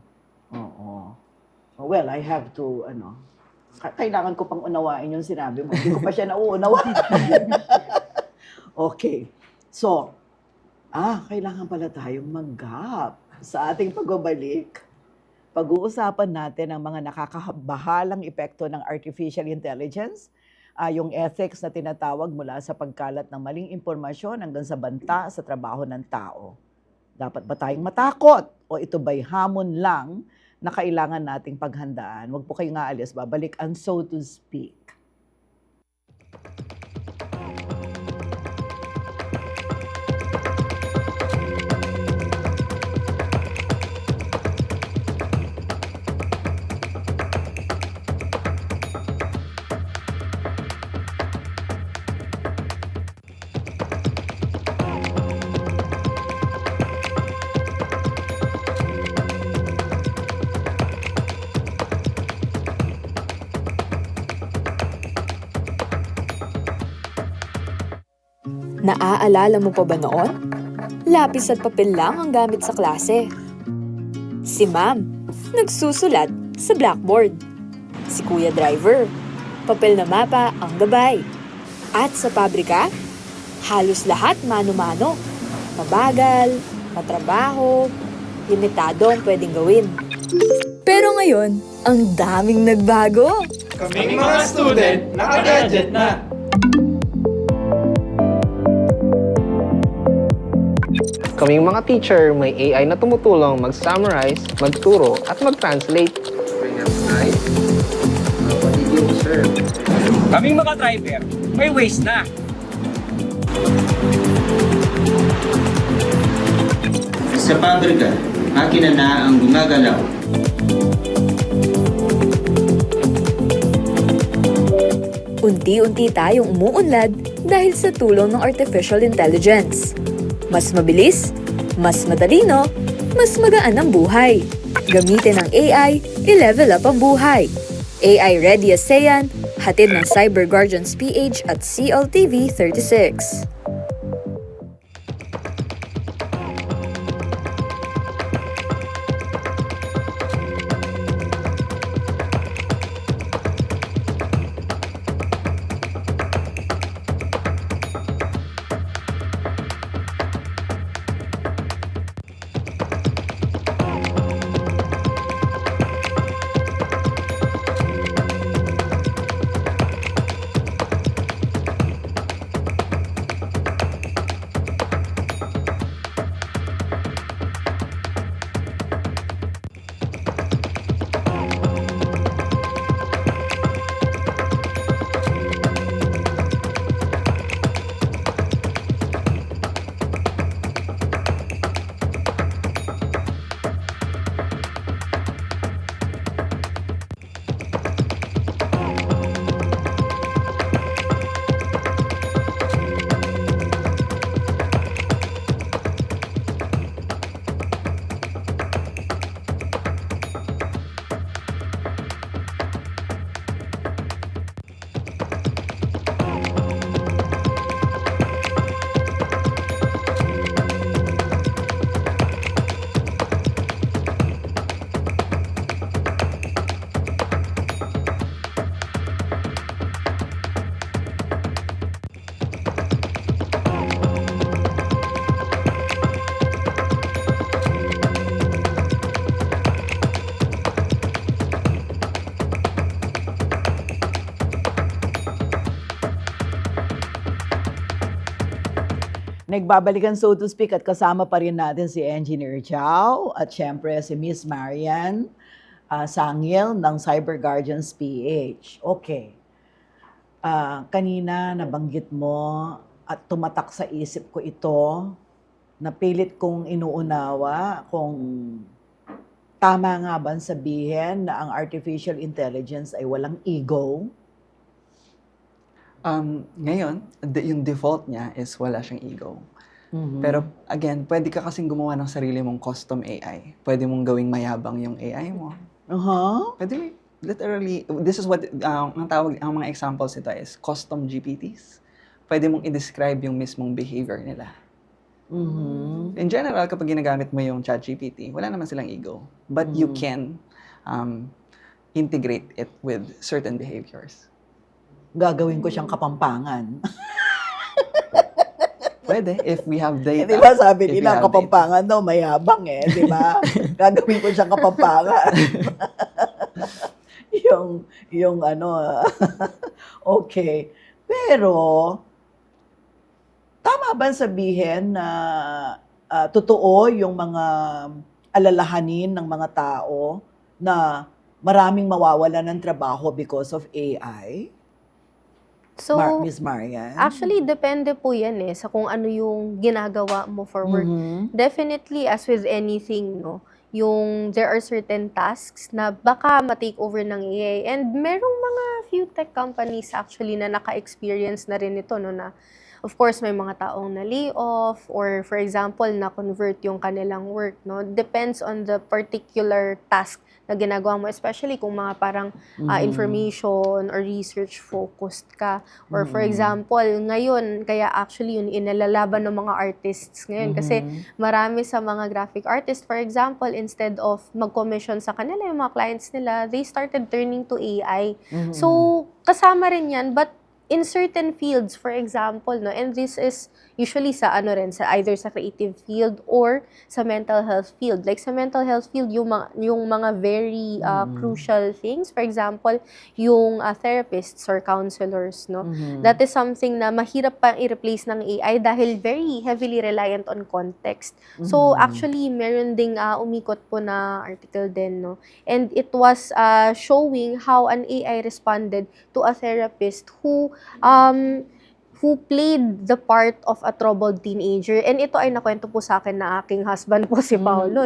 B: Oo. Well, I have to, kailangan ko pang unawain yung sinabi mo. Hindi ko pa siya nauunawain. Okay. So, kailangan pala tayong mag-gap sa ating pagbabalik. Pag-uusapan natin ang mga nakakabahalang epekto ng artificial intelligence, yung ethics na tinatawag mula sa pagkalat ng maling impormasyon hanggang sa banta sa trabaho ng tao. Dapat ba tayong matakot? O ito ba'y hamon lang na kailangan nating paghandaan? Huwag po kayong aalis, babalik ang So to Speak.
M: Naaalala mo pa ba noon? Lapis at papel lang ang gamit sa klase. Si Ma'am, nagsusulat sa blackboard. Si Kuya Driver, papel na mapa ang gabay. At sa pabrika, halos lahat mano-mano. Mabagal, matrabaho, limitado ang pwedeng gawin. Pero ngayon, ang daming nagbago.
N: Kaming mga student, naka-gadget na!
O: Kaming mga teacher, may AI na tumutulong mag-summarize, magturo, at mag-translate.
N: Kaming mga driver, may waste na!
P: Sa pabrika, makina na ang gumagalaw.
M: Unti-unti tayong umuunlad dahil sa tulong ng artificial intelligence. Mas mabilis, mas matalino, mas magaan ang buhay. Gamitin ang AI, i-level up ang buhay. AI Ready ASEAN, hatid ng Cyber Guardians PH at CLTV 36.
B: Nagbabalikan so to speak at kasama pa rin natin si Engineer Jao at syempre si Miss Marian Sangil ng Cyber Guardians PH. Okay. Kanina nabanggit mo at tumatak sa isip ko ito, napilit kong inuunawa kung tama nga ba sabihin na ang artificial intelligence ay walang ego?
E: Ngayon, yung default niya is wala siyang ego. Pero again, pwede ka kasing gumawa ng sarili mong custom AI. Pwede mong gawing mayabang yung AI mo. Pwede literally, this is what, ang mga examples nito is custom GPTs. Pwede mong i-describe yung mismong behavior nila. In general, kapag ginagamit mo yung ChatGPT, wala naman silang ego. But you can integrate it with certain behaviors.
B: Gagawin ko siyang Kapampangan.
E: Pwede, if we have data.
B: Di ba sabi nila, Kapampangan daw, mayabang di ba? Gagawin ko siyang Kapampangan. yung okay. Pero, tama ba sabihin na totoo yung mga alalahanin ng mga tao na maraming mawawalan ng trabaho because of AI?
D: So,
B: Miss Marian?
D: Actually, depende po yan sa kung ano yung ginagawa mo for work. Definitely, as with anything, there are certain tasks na baka ma-take over ng AI. And merong mga few tech companies actually na naka-experience na rin ito, na of course, may mga taong na-lay off or for example, na-convert yung kanilang work. Depends on the particular task na ginagawa mo, especially kung mga parang information or research-focused ka. Or for example, ngayon, kaya actually yun inalalaban ng mga artists ngayon. Kasi marami sa mga graphic artists, for example, instead of mag-commission sa kanila, yung mga clients nila, they started turning to AI. So, kasama rin yan, but in certain fields, for example, and this is usually sa sa either sa creative field or sa mental health field. Like sa mental health field, yung mga very crucial things, for example, yung therapists or counselors, that is something na mahirap pang i-replace ng AI dahil very heavily reliant on context. So actually, meron ding umikot po na article din, and it was showing how an AI responded to a therapist who played the part of a troubled teenager. And ito ay nakwento po sa akin na aking husband po si Paolo,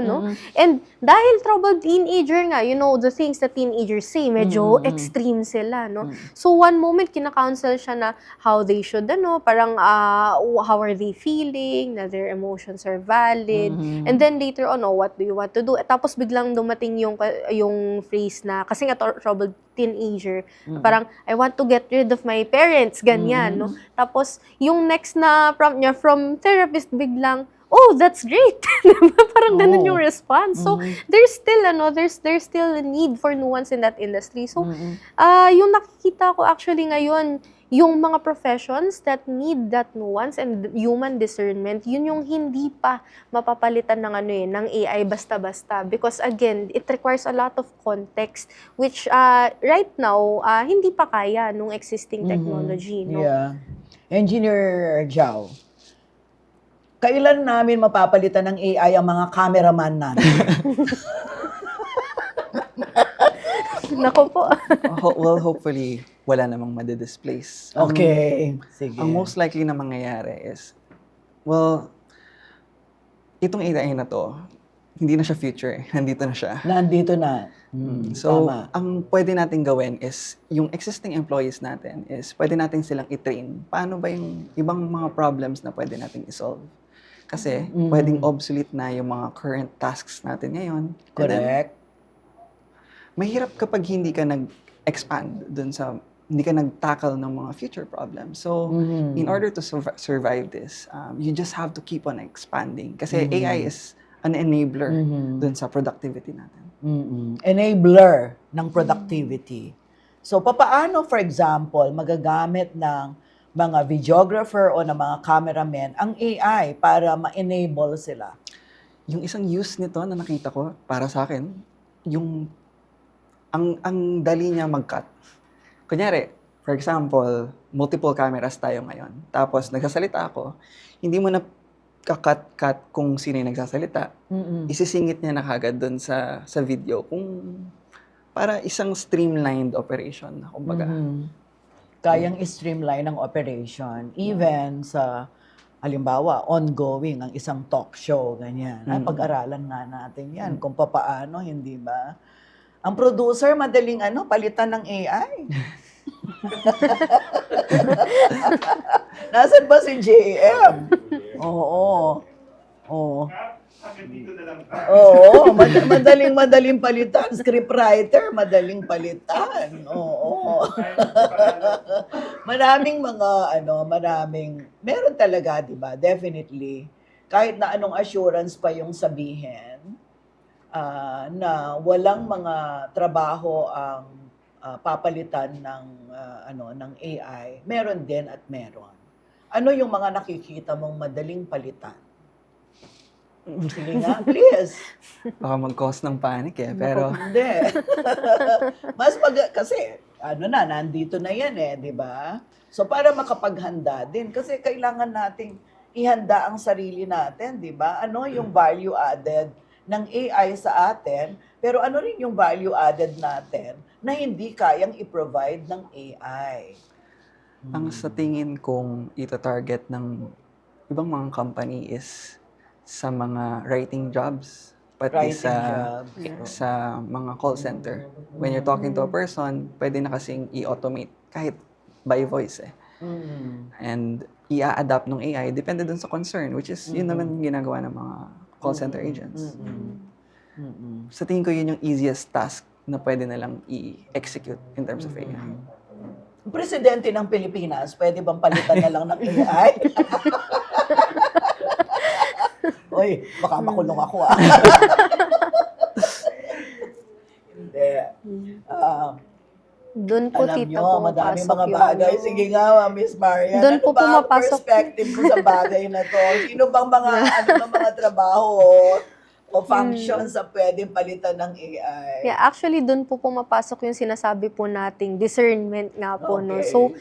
D: And dahil troubled teenager nga, the things that teenagers say, medyo extreme sila, So one moment, kina-counsel siya na how they should, parang how are they feeling, na their emotions are valid. And then later on, what do you want to do? Tapos biglang dumating yung phrase na, kasi nga troubled teenager, parang, I want to get rid of my parents, ganyan, Tapos, yung next na prompt niya from therapist, biglang, oh, that's great. Parang ganun yung response. So, there's still, there's still a need for nuance in that industry. So, yung nakikita ko actually ngayon, yung mga professions that need that nuance and human discernment, yun yung hindi pa mapapalitan ng AI basta-basta. Because again, it requires a lot of context, which right now, hindi pa kaya nung existing technology.
B: Yeah. Engineer Jao, kailan namin mapapalitan ng AI ang mga cameraman namin?
D: Nako po.
E: Well, hopefully, wala namang madidisplace.
B: Okay. Sige.
E: Ang most likely na mangyayari is, itong AI na to, hindi na siya future. Nandito na siya.
B: Nandito na.
E: So,
B: tama.
E: ang pwede natin gawin is, yung existing employees natin is, pwede natin silang i-train. Paano ba yung ibang mga problems na pwede natin i-solve? Kasi, pwedeng obsolete na yung mga current tasks natin ngayon.
B: Correct.
E: Mahirap kapag hindi ka nag-expand dun sa, hindi ka nag-tackle ng mga future problems. So, in order to survive this, you just have to keep on expanding. Kasi AI is an enabler dun sa productivity natin.
B: Enabler ng productivity. So, papaano, for example, magagamit ng mga videographer o ng mga cameramen ang AI para ma-enable sila?
E: Yung isang use nito na nakita ko, para sa akin, yung ang dali niya mag-cut. Kunyari, For example, multiple cameras tayo ngayon. Tapos nagsasalita ako, hindi mo na kakat-cut kung sino yung nagsasalita. Isisingit niya na kagad doon sa video kung para isang streamlined operation. Kumbaga.
B: Kayang streamline ang operation. Even sa, halimbawa, ongoing ang isang talk show, ganyan. Pag-aralan nga natin yan kung papaano, hindi ba? Ang producer, madaling palitan ng AI. Nasaan ba si JM? Oo. Madaling palitan. Scriptwriter, madaling palitan. Oo. Meron talaga, di ba? Definitely. Kahit na anong assurance pa yung sabihin, na walang mga trabaho ang papalitan ng AI, meron din at meron. Ano yung mga nakikita mong madaling palitan? Sige nga, please.
E: Baka mag-cause ng panic pero...
B: Hindi. Kasi, nandito na yan di ba? So, para makapaghanda din, kasi kailangan nating ihanda ang sarili natin, di ba? Ano yung value added ng AI sa atin, pero ano rin yung value added natin na hindi kayang i-provide ng AI?
E: Ang sa tingin kong ito-target ng ibang mga company is sa mga writing jobs, pati sa mga call center. When you're talking to a person, pwede na kasing i-automate kahit by voice And i-adapt ng AI, depende dun sa concern, which is yun naman ginagawa ng mga call center agents. Sa tingin ko yun yung easiest task na pwede na lang i-execute in terms of AI.
B: Ang presidente ng Pilipinas, pwede bang palitan na lang ng AI? Uy, baka makulong ako Hindi.
D: Doon po,
B: alam
D: tita,
B: nyo, madami mga bagay. Sige nga, Miss Marian.
D: Doon
B: ano
D: po
B: ba ang
D: pumapasok
B: perspective mo sa bagay na to? Sino bang mga trabaho o functions na pwedeng palitan ng AI?
D: Yeah, actually, doon po pumapasok yung sinasabi po nating discernment nga po. No?
B: Okay.
D: So,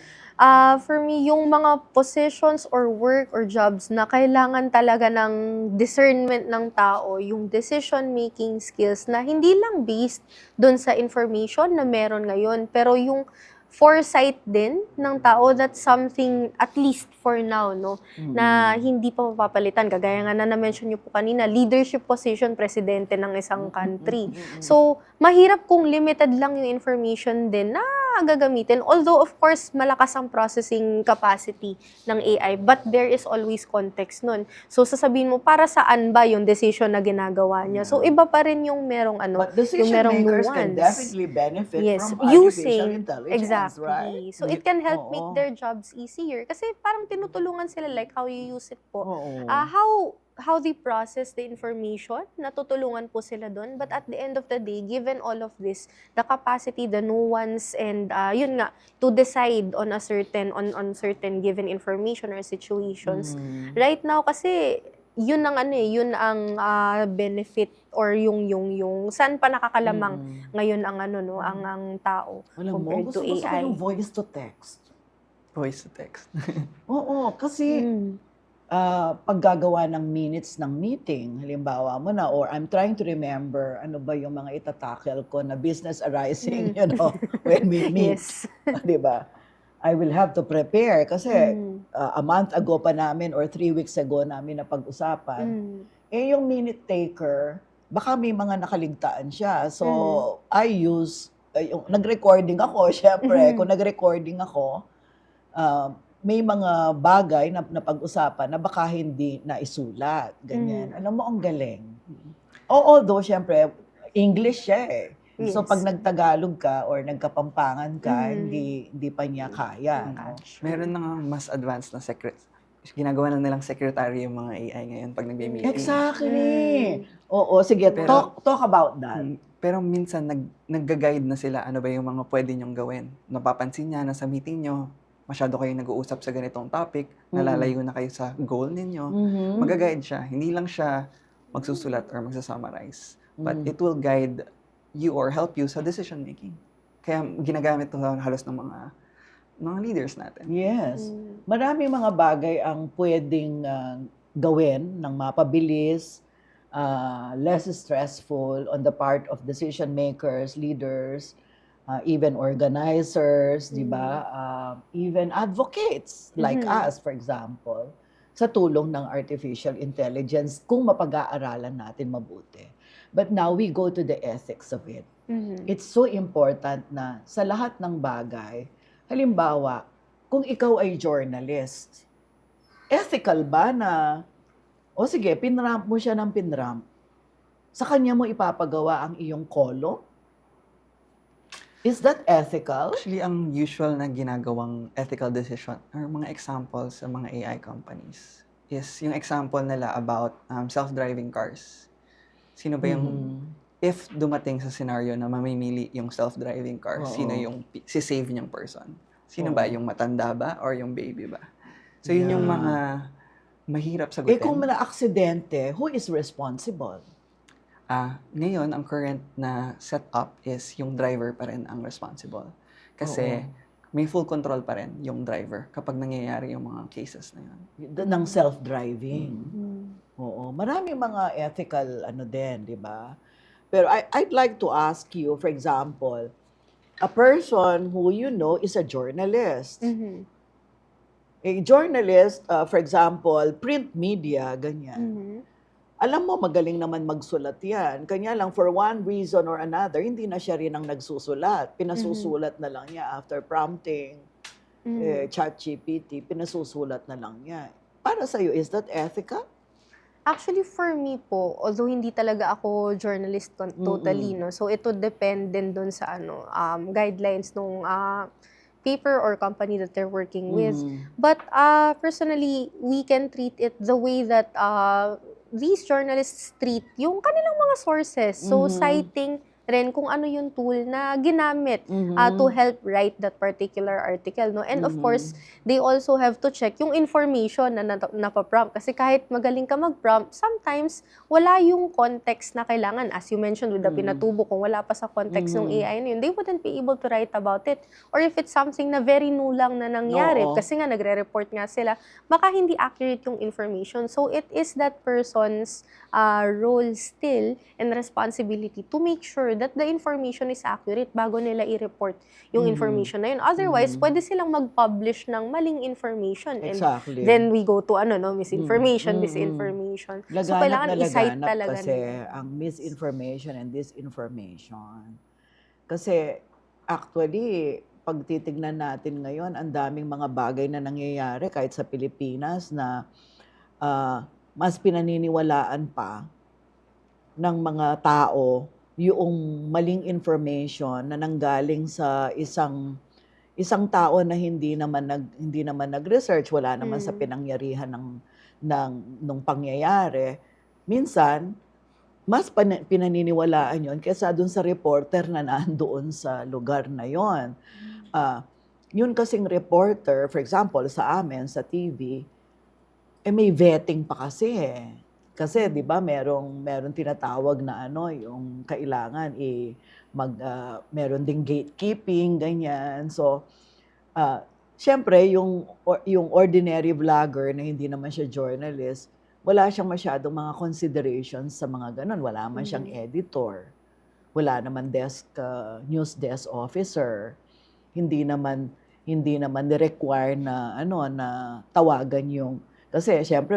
D: for me, yung mga positions or work or jobs na kailangan talaga ng discernment ng tao, yung decision-making skills na hindi lang based doon sa information na meron ngayon, pero yung foresight din ng tao, that's something, at least for now, no, na hindi pa mapapalitan. Kagaya nga na na-mention niyo po kanina, leadership position, presidente ng isang country. So, mahirap kung limited lang yung information din na gagamitin. Although, of course, malakas ang processing capacity ng AI, but there is always context nun. So, sasabihin mo, para saan ba yung decision na ginagawa niya? So, iba pa rin yung merong
B: But
D: yung merong
B: decision makers can
D: nuance.
B: definitely benefit from
D: Using,
B: artificial intelligence,
D: exactly.
B: right?
D: So, it can help make their jobs easier. Kasi parang tinutulungan sila like how you use it po. How they process the information, natutulungan po sila doon. But at the end of the day, given all of this, the capacity, the nuance, and yun nga, to decide on a certain, on certain given information or situations. Right now, kasi, yun ang yun ang benefit or yung saan pa nakakalamang ngayon ang ang tao compared to AI.
B: Gusto ko yung voice to text.
E: Voice to text.
B: Oo, kasi paggagawa ng minutes ng meeting, halimbawa mo na, or I'm trying to remember ano ba yung mga itatackle ko na business arising, when we meet.
D: Yes.
B: Diba? I will have to prepare kasi a month ago pa namin or 3 weeks ago namin na pag-usapan. Yung minute taker, baka may mga nakaligtaan siya. So, I use, nag-recording ako, syempre. Kung nag-recording ako, may mga bagay na pag-usapan na baka hindi na isulat. Ganyan. Alam mo, ang galing. Although, syempre, English siya So, pag nagtagalog ka or nagkapampangan ka, hindi pa niya kaya. No?
E: Meron na mas advanced na ginagawa na nilang secretary yung mga AI ngayon pag nagme-meeting.
B: Exactly. Oo, sige, talk about that.
E: Pero minsan, nag-guide na sila ano ba yung mga pwede nyong gawin. Napapansin niya na sa meeting nyo, masyado kayo nag-uusap sa ganitong topic, nalalayo na kayo sa goal ninyo, mag-guide siya. Hindi lang siya magsusulat or magsa-summarize. But it will guide you or help you sa decision making. Kaya ginagamit ito halos ng mga leaders natin.
B: Yes. Maraming mga bagay ang pwedeng gawin ng mapabilis, less stressful on the part of decision makers, leaders, even organizers, di ba? Even advocates like us, for example, sa tulong ng artificial intelligence kung mapag-aaralan natin mabuti. But now we go to the ethics of it. It's so important na sa lahat ng bagay, halimbawa, kung ikaw ay journalist, ethical ba na, o sige, pinramp mo siya ng pinramp, sa kanya mo ipapagawa ang iyong kolong? Is that ethical?
E: Actually, ang usual na ginagawang ethical decision or mga examples sa mga AI companies is yung example nila about self-driving cars. Sino ba yung, if dumating sa scenario na mamimili yung self-driving car, sino yung si-save niyang person? Sino ba? Yung matanda ba or yung baby ba? So yun yung mga mahirap sagutin.
B: Kung na-aksidente, who is responsible?
E: Ngayon, ang current na setup is yung driver pa rin ang responsible. Kasi may full control pa rin yung driver kapag nangyayari yung mga cases na yun.
B: Ng self-driving. Oo. Maraming mga ethical din, di ba? Pero I'd like to ask you, for example, a person who you know is a journalist. A journalist, for example, print media, ganyan. Alam mo, magaling naman magsulat yan. Kanya lang, for one reason or another, hindi na siya rin ang nagsusulat. Pinasusulat na lang niya after prompting, ChatGPT, pinasusulat na lang niya. Para sa'yo, is that ethical?
D: Actually, for me po, although hindi talaga ako journalist totally, no, so it would depend din dun sa guidelines nung paper or company that they're working with. But personally, we can treat it the way that these journalists treat yung kanilang mga sources. So, citing rin kung ano yung tool na ginamit to help write that particular article. No? And of course, they also have to check yung information na napaprompt. Kasi kahit magaling ka mag-prompt, sometimes wala yung context na kailangan. As you mentioned with the pinatubo, kung wala pa sa context ng AI na yun, they wouldn't be able to write about it. Or if it's something na very new lang na nangyari, kasi nga nagre-report nga sila, baka hindi accurate yung information. So it is that person's role still and responsibility to make sure that the information is accurate bago nila i-report yung information na yun. Otherwise, pwede silang mag-publish ng maling information.
B: Exactly.
D: And then we go to misinformation, disinformation. So kailangan i-cite talaga
B: kasi ang misinformation and disinformation. Kasi actually, pag titignan natin ngayon, ang daming mga bagay na nangyayari kahit sa Pilipinas na mas pinaniniwalaan pa ng mga tao yung maling information na nanggaling sa isang tao na hindi naman nag-research, wala naman sa pinangyarihan ng pangyayari. Minsan mas pinaniniwalaan yon kaysa dun sa reporter na nandoon sa lugar na yon. Yun kasing reporter, for example, sa amin sa TV, may vetting pa kasi eh. Kasi 'di ba meron tinatawag na yung kailangan meron ding gatekeeping ganyan. So syempre yung ordinary vlogger na hindi naman siya journalist, wala siyang masyadong mga considerations sa mga ganun. Wala man siyang editor. Wala naman news desk officer. Hindi naman require na na tawagan yung kasi syempre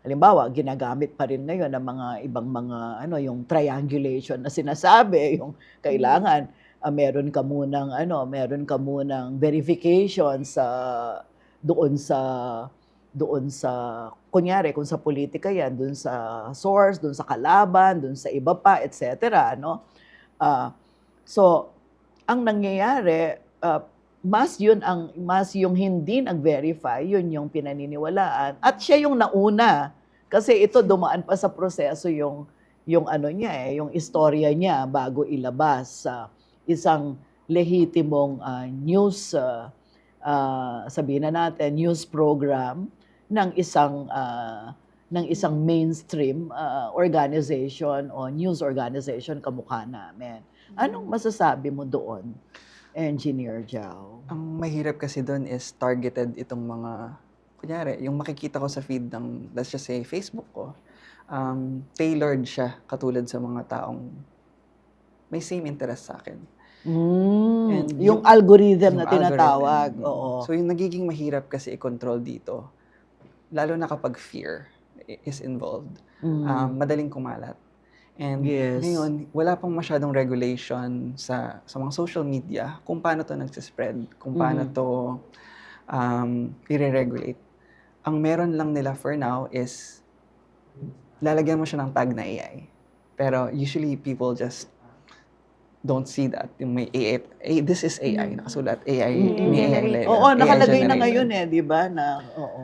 B: halimbawa, ginagamit pa rin ngayon ng mga ibang mga yung triangulation na sinasabi, yung kailangan meron ka munang verification doon sa kunyari kung sa politika yan, doon sa source, doon sa kalaban, doon sa iba pa, etc. So ang nangyayari mas yung hindi nag-verify, yun yung pinaniniwalaan. At siya yung nauna. Kasi ito dumaan pa sa proseso yung yung istorya niya bago ilabas sa isang lehitimong news, sabihin na natin, news program ng isang mainstream organization o news organization kamukha namin. Anong masasabi mo doon? Engineer Jao?
E: Ang mahirap kasi doon is targeted itong mga, kunyari, yung makikita ko sa feed ng, let's just say, Facebook ko, tailored siya katulad sa mga taong may same interest sa akin. And
B: Yung algorithm na
E: yung
B: tinatawag.
E: algorithm.
B: Oo.
E: So yung nagiging mahirap kasi i-control dito, lalo na kapag fear is involved, madaling kumalat. And
B: Yes.
E: ngayon, wala pang masyadong regulation sa mga social media kung paano to nagsispread, kung paano to i-regulate. Ang meron lang nila for now is lalagyan mo siya ng tag na AI. Pero usually people just don't see that. Yung may AI, this is AI, nakasulat AI, may AI.
B: Oo, nakalagay na
E: generated.
B: ngayon di ba? Oo.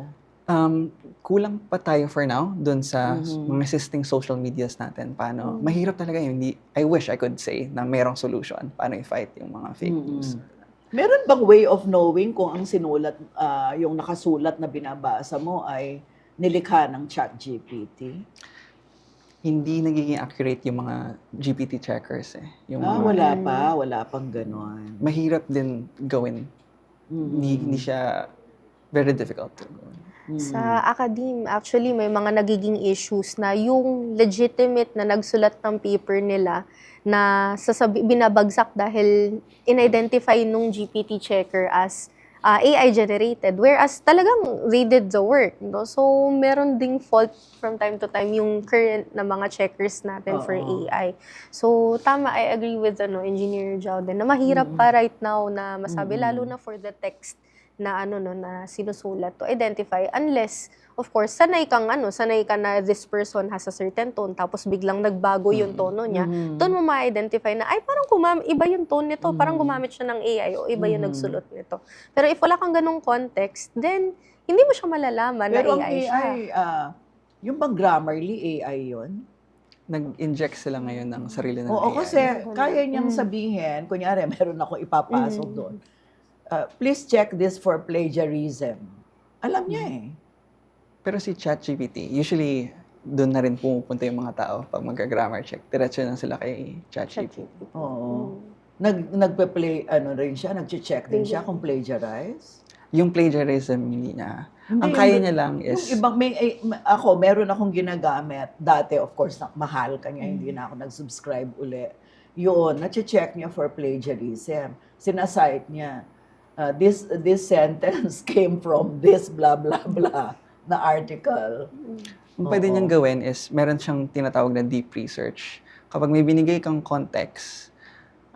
E: Kulang pa tayo for now dun sa mga existing social medias natin. Paano? Mahirap talaga yun. I wish I could say na merong solution paano i-fight yung mga fake news.
B: Meron bang way of knowing kung ang sinulat, yung nakasulat na binabasa mo ay nilikha ng ChatGPT?
E: Hindi nagiging accurate yung mga GPT checkers eh. Yung mga,
B: Wala pang ganon.
E: mahirap din gawin. Hindi siya very difficult to gawin.
D: Sa academe, actually, may mga nagiging issues na yung legitimate na nagsulat ng paper nila na binabagsak dahil in-identify nung GPT checker as AI-generated. Whereas talagang they did the work. No? So, meron ding fault from time to time yung current na mga checkers natin for AI. So, tama, I agree with Engineer Jao din na mahirap pa right now na masabi, lalo na for the text na na sinusulat to identify unless of course sanay ka na this person has a certain tone tapos biglang nagbago yung tono niya, doon mo ma-identify na ay parang iba yung tone nito, parang gumamit siya ng AI o iba yung nagsulot nito. Pero if wala kang ganung context, then hindi mo siya malalaman
B: Pero
D: na AI siya.
B: Yung bang Grammarly AI yun?
E: Nag-inject sila ngayon ng sarili ng AI.
B: Oo, kasi kaya niyang sabihin, kunyari meron ako ipapasok doon. Please check this for plagiarism. Alam niya eh.
E: Pero si ChatGPT, usually doon na rin pumupunta yung mga tao pag mag-grammar check. Diretso na sila kay ChatGPT.
B: Oo. Nagpe-play, rin siya, nag-check din siya kung plagiarize.
E: Yung plagiarism, hindi niya. Ang kaya niya lang is...
B: Yung ibang, meron akong ginagamit. Dati, of course, mahal kanya, hindi na ako nag-subscribe uli. Yun, na-check niya for plagiarism. Sinasite niya. This sentence came from this blah blah blah na article.
E: Ang pwede niyang gawin is meron siyang tinatawag na deep research. Kapag may binigay kang context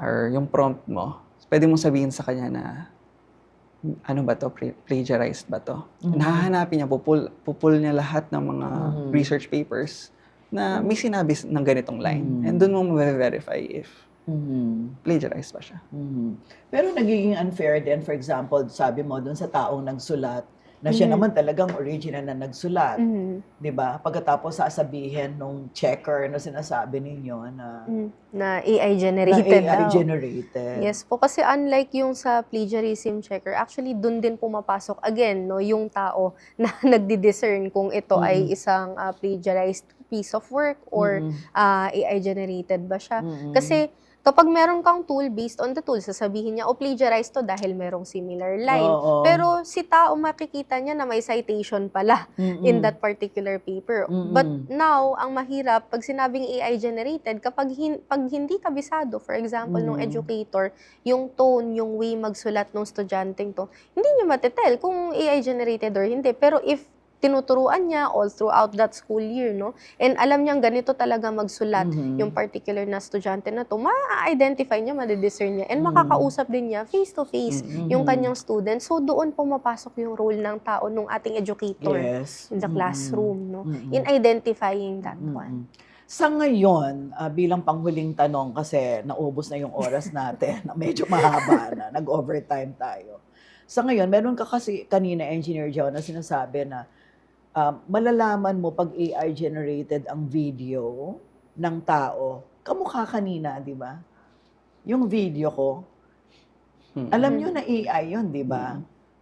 E: or yung prompt mo, pwede mong sabihin sa kanya na ano ba to, plagiarized ba to? Nahahanapin niya, pupul niya lahat ng mga research papers na may sinabi ng ganitong line. And doon mo ma-verify if plagiarized ba siya.
B: Pero nagiging unfair din, for example, sabi mo dun sa taong nagsulat, na siya naman talagang original na nagsulat. Diba? Pagkatapos sasabihin nung checker na sinasabi ninyo
D: na AI-generated
B: na AI-generated.
D: Yes po, kasi unlike yung sa plagiarism checker, actually dun din pumapasok again, yung tao na nagdi-discern kung ito ay isang plagiarized piece of work or AI-generated ba siya. Kasi kapag meron kang tool, based on the tool, sasabihin niya, plagiarize to dahil merong similar line. Pero si tao makikita niya na may citation pala in that particular paper. But now, ang mahirap, pag sinabing AI-generated, pag hindi kabisado, for example, nung educator, yung tone, yung way magsulat ng estudyanteng to, hindi niya matitel kung AI-generated or hindi. Pero if tinuturuan niya all throughout that school year, and alam niyang ganito talaga magsulat yung particular na estudyante na to, ma-identify niya, ma-discern niya, and makakausap din niya face-to-face yung kanyang student. So, doon pumapasok yung role ng tao, nung ating educator in the classroom, in identifying that one.
B: Sa ngayon, bilang panghuling tanong, kasi naubos na yung oras natin, medyo mahaba na, nag-overtime tayo. Sa ngayon, meron ka kasi kanina, Engineer Jao, na sinasabi na malalaman mo pag AI-generated ang video ng tao. Kamukha kanina, di ba? Yung video ko, alam nyo na AI yun, di ba?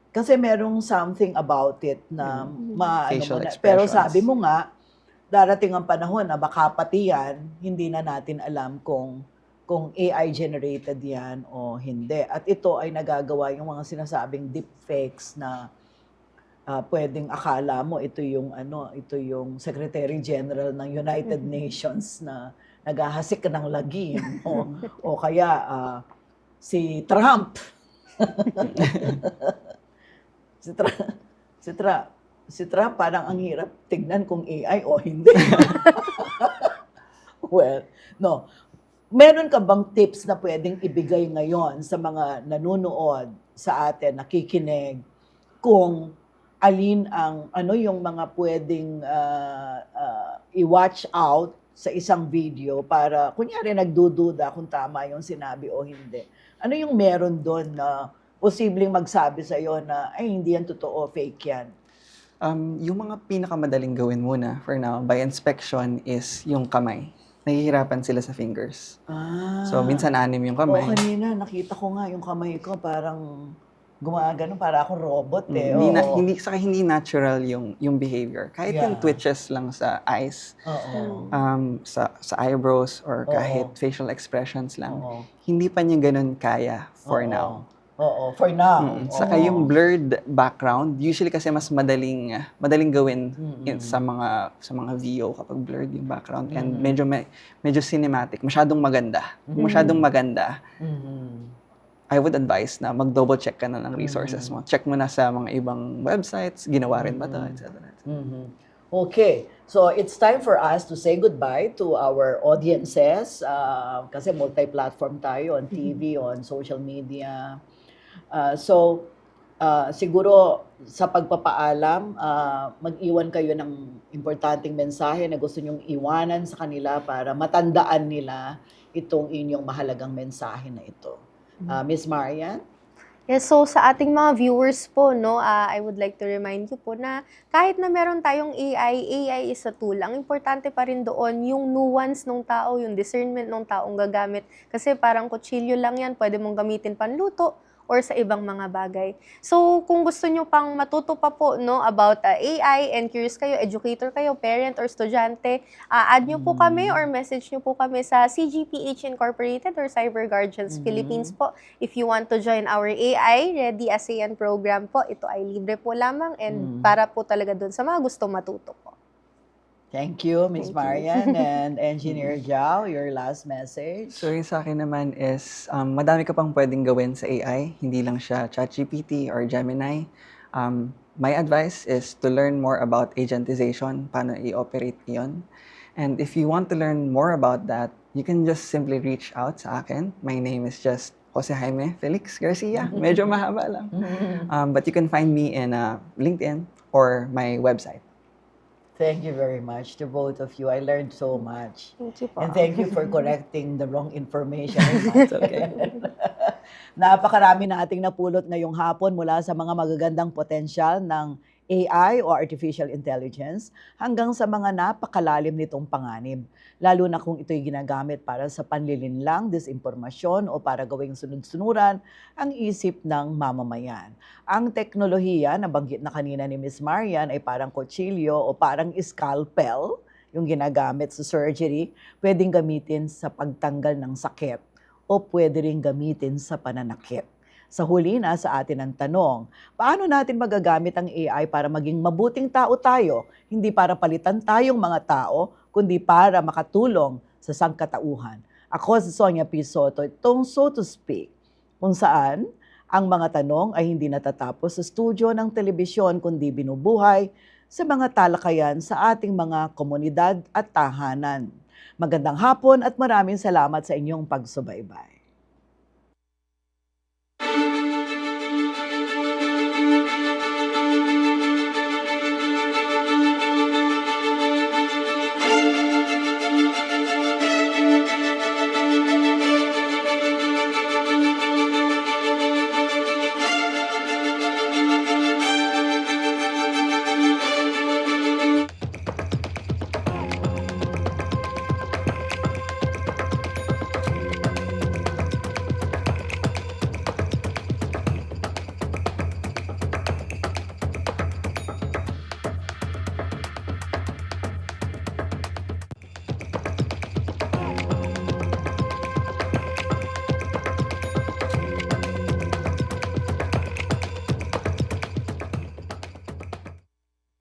B: Kasi merong something about it na pero sabi mo nga, darating ang panahon na baka pati yan, hindi na natin alam kung kung AI generated yan o hindi. At ito ay nagagawa yung mga sinasabing deepfakes na pwedeng akala mo ito yung Secretary General ng United Nations na naghahasik ng lagim o kaya si Trump. si Trump parang ang hirap tignan kung AI o hindi. Well, no. Meron ka bang tips na pwedeng ibigay ngayon sa mga nanonood sa atin, nakikinig, kung alin ang yung mga pwedeng i-watch out sa isang video para kunyari nagdududa kung tama yung sinabi o hindi. Ano yung meron doon na posibleng magsabi sa iyo na ay hindi yan totoo, fake yan?
E: Yung mga pinakamadaling gawin muna for now by inspection is yung kamay. Nahihirapan sila sa fingers. So minsan 6 yung kamay.
B: Oo, kanina nakita ko nga yung kamay ko parang gumagano, para akong robot eh.
E: Hindi natural yung behavior. Kahit yung twitches lang sa eyes, sa eyebrows, or kahit facial expressions lang, hindi pa niya ganun kaya for now.
B: Oo, for now.
E: Saka yung blurred background, usually kasi mas madaling gawin sa mga VO kapag blurred yung background and medyo cinematic, masyadong maganda. Kung masyadong maganda, I would advise na mag-double check ka na ng resources mo. Check mo na sa mga ibang websites, ginawa rin ba ito, etc.
B: Okay. So, it's time for us to say goodbye to our audiences kasi multi-platform tayo on TV, on social media. Siguro sa pagpapaalam, mag-iwan kayo ng importanteng mensahe na gusto nyong iwanan sa kanila para matandaan nila itong inyong mahalagang mensahe na ito. Miss Marian?
D: Yes, so sa ating mga viewers po, no, I would like to remind you po na kahit na meron tayong AI is a tool. Ang importante pa rin doon yung nuance ng tao, yung discernment ng taong gagamit. Kasi parang kutsilyo lang yan, pwede mong gamitin panluto or sa ibang mga bagay. So, kung gusto nyo pang matuto pa po about AI and curious kayo, educator kayo, parent or estudyante, add nyo po kami or message nyo po kami sa CGPH Incorporated or Cyber Guardians Philippines po. If you want to join our AI Ready ASEAN program po, ito ay libre po lamang and para po talaga dun sa mga gusto matuto po.
B: Thank you, Ms. Marian. And Engineer Jao, your last message.
E: So yung sa akin naman is, madami ka pang pwedeng gawin sa AI. Hindi lang siya ChatGPT or Gemini. My advice is to learn more about agentization, paano i-operate iyon. And if you want to learn more about that, you can just simply reach out sa akin. My name is just Jose Jaime Felix Garcia. Medyo mahaba lang. But you can find me in LinkedIn or my website.
B: Thank you very much to both of you. I learned so much.
D: Thank you po.
B: And thank you for correcting the wrong information. That's okay. Napakarami nating napulot ngayong hapon mula sa mga magagandang potensyal ng AI o Artificial Intelligence hanggang sa mga napakalalim nitong panganib, lalo na kung ito'y ginagamit para sa panlilinlang, disinformasyon o para gawing sunod-sunuran ang isip ng mamamayan. Ang teknolohiya na banggit na kanina ni Ms. Marian ay parang kutsilyo o parang scalpel, yung ginagamit sa surgery, pwedeng gamitin sa pagtanggal ng sakit o pwede rin gamitin sa pananakit. Sa huli na sa atin ang tanong, paano natin magagamit ang AI para maging mabuting tao tayo, hindi para palitan tayong mga tao, kundi para makatulong sa sangkatauhan. Ako si Sonia P. Soto, itong So to Speak, kung saan ang mga tanong ay hindi natatapos sa studio ng telebisyon, kundi binubuhay sa mga talakayan sa ating mga komunidad at tahanan. Magandang hapon at maraming salamat sa inyong pagsubaybay.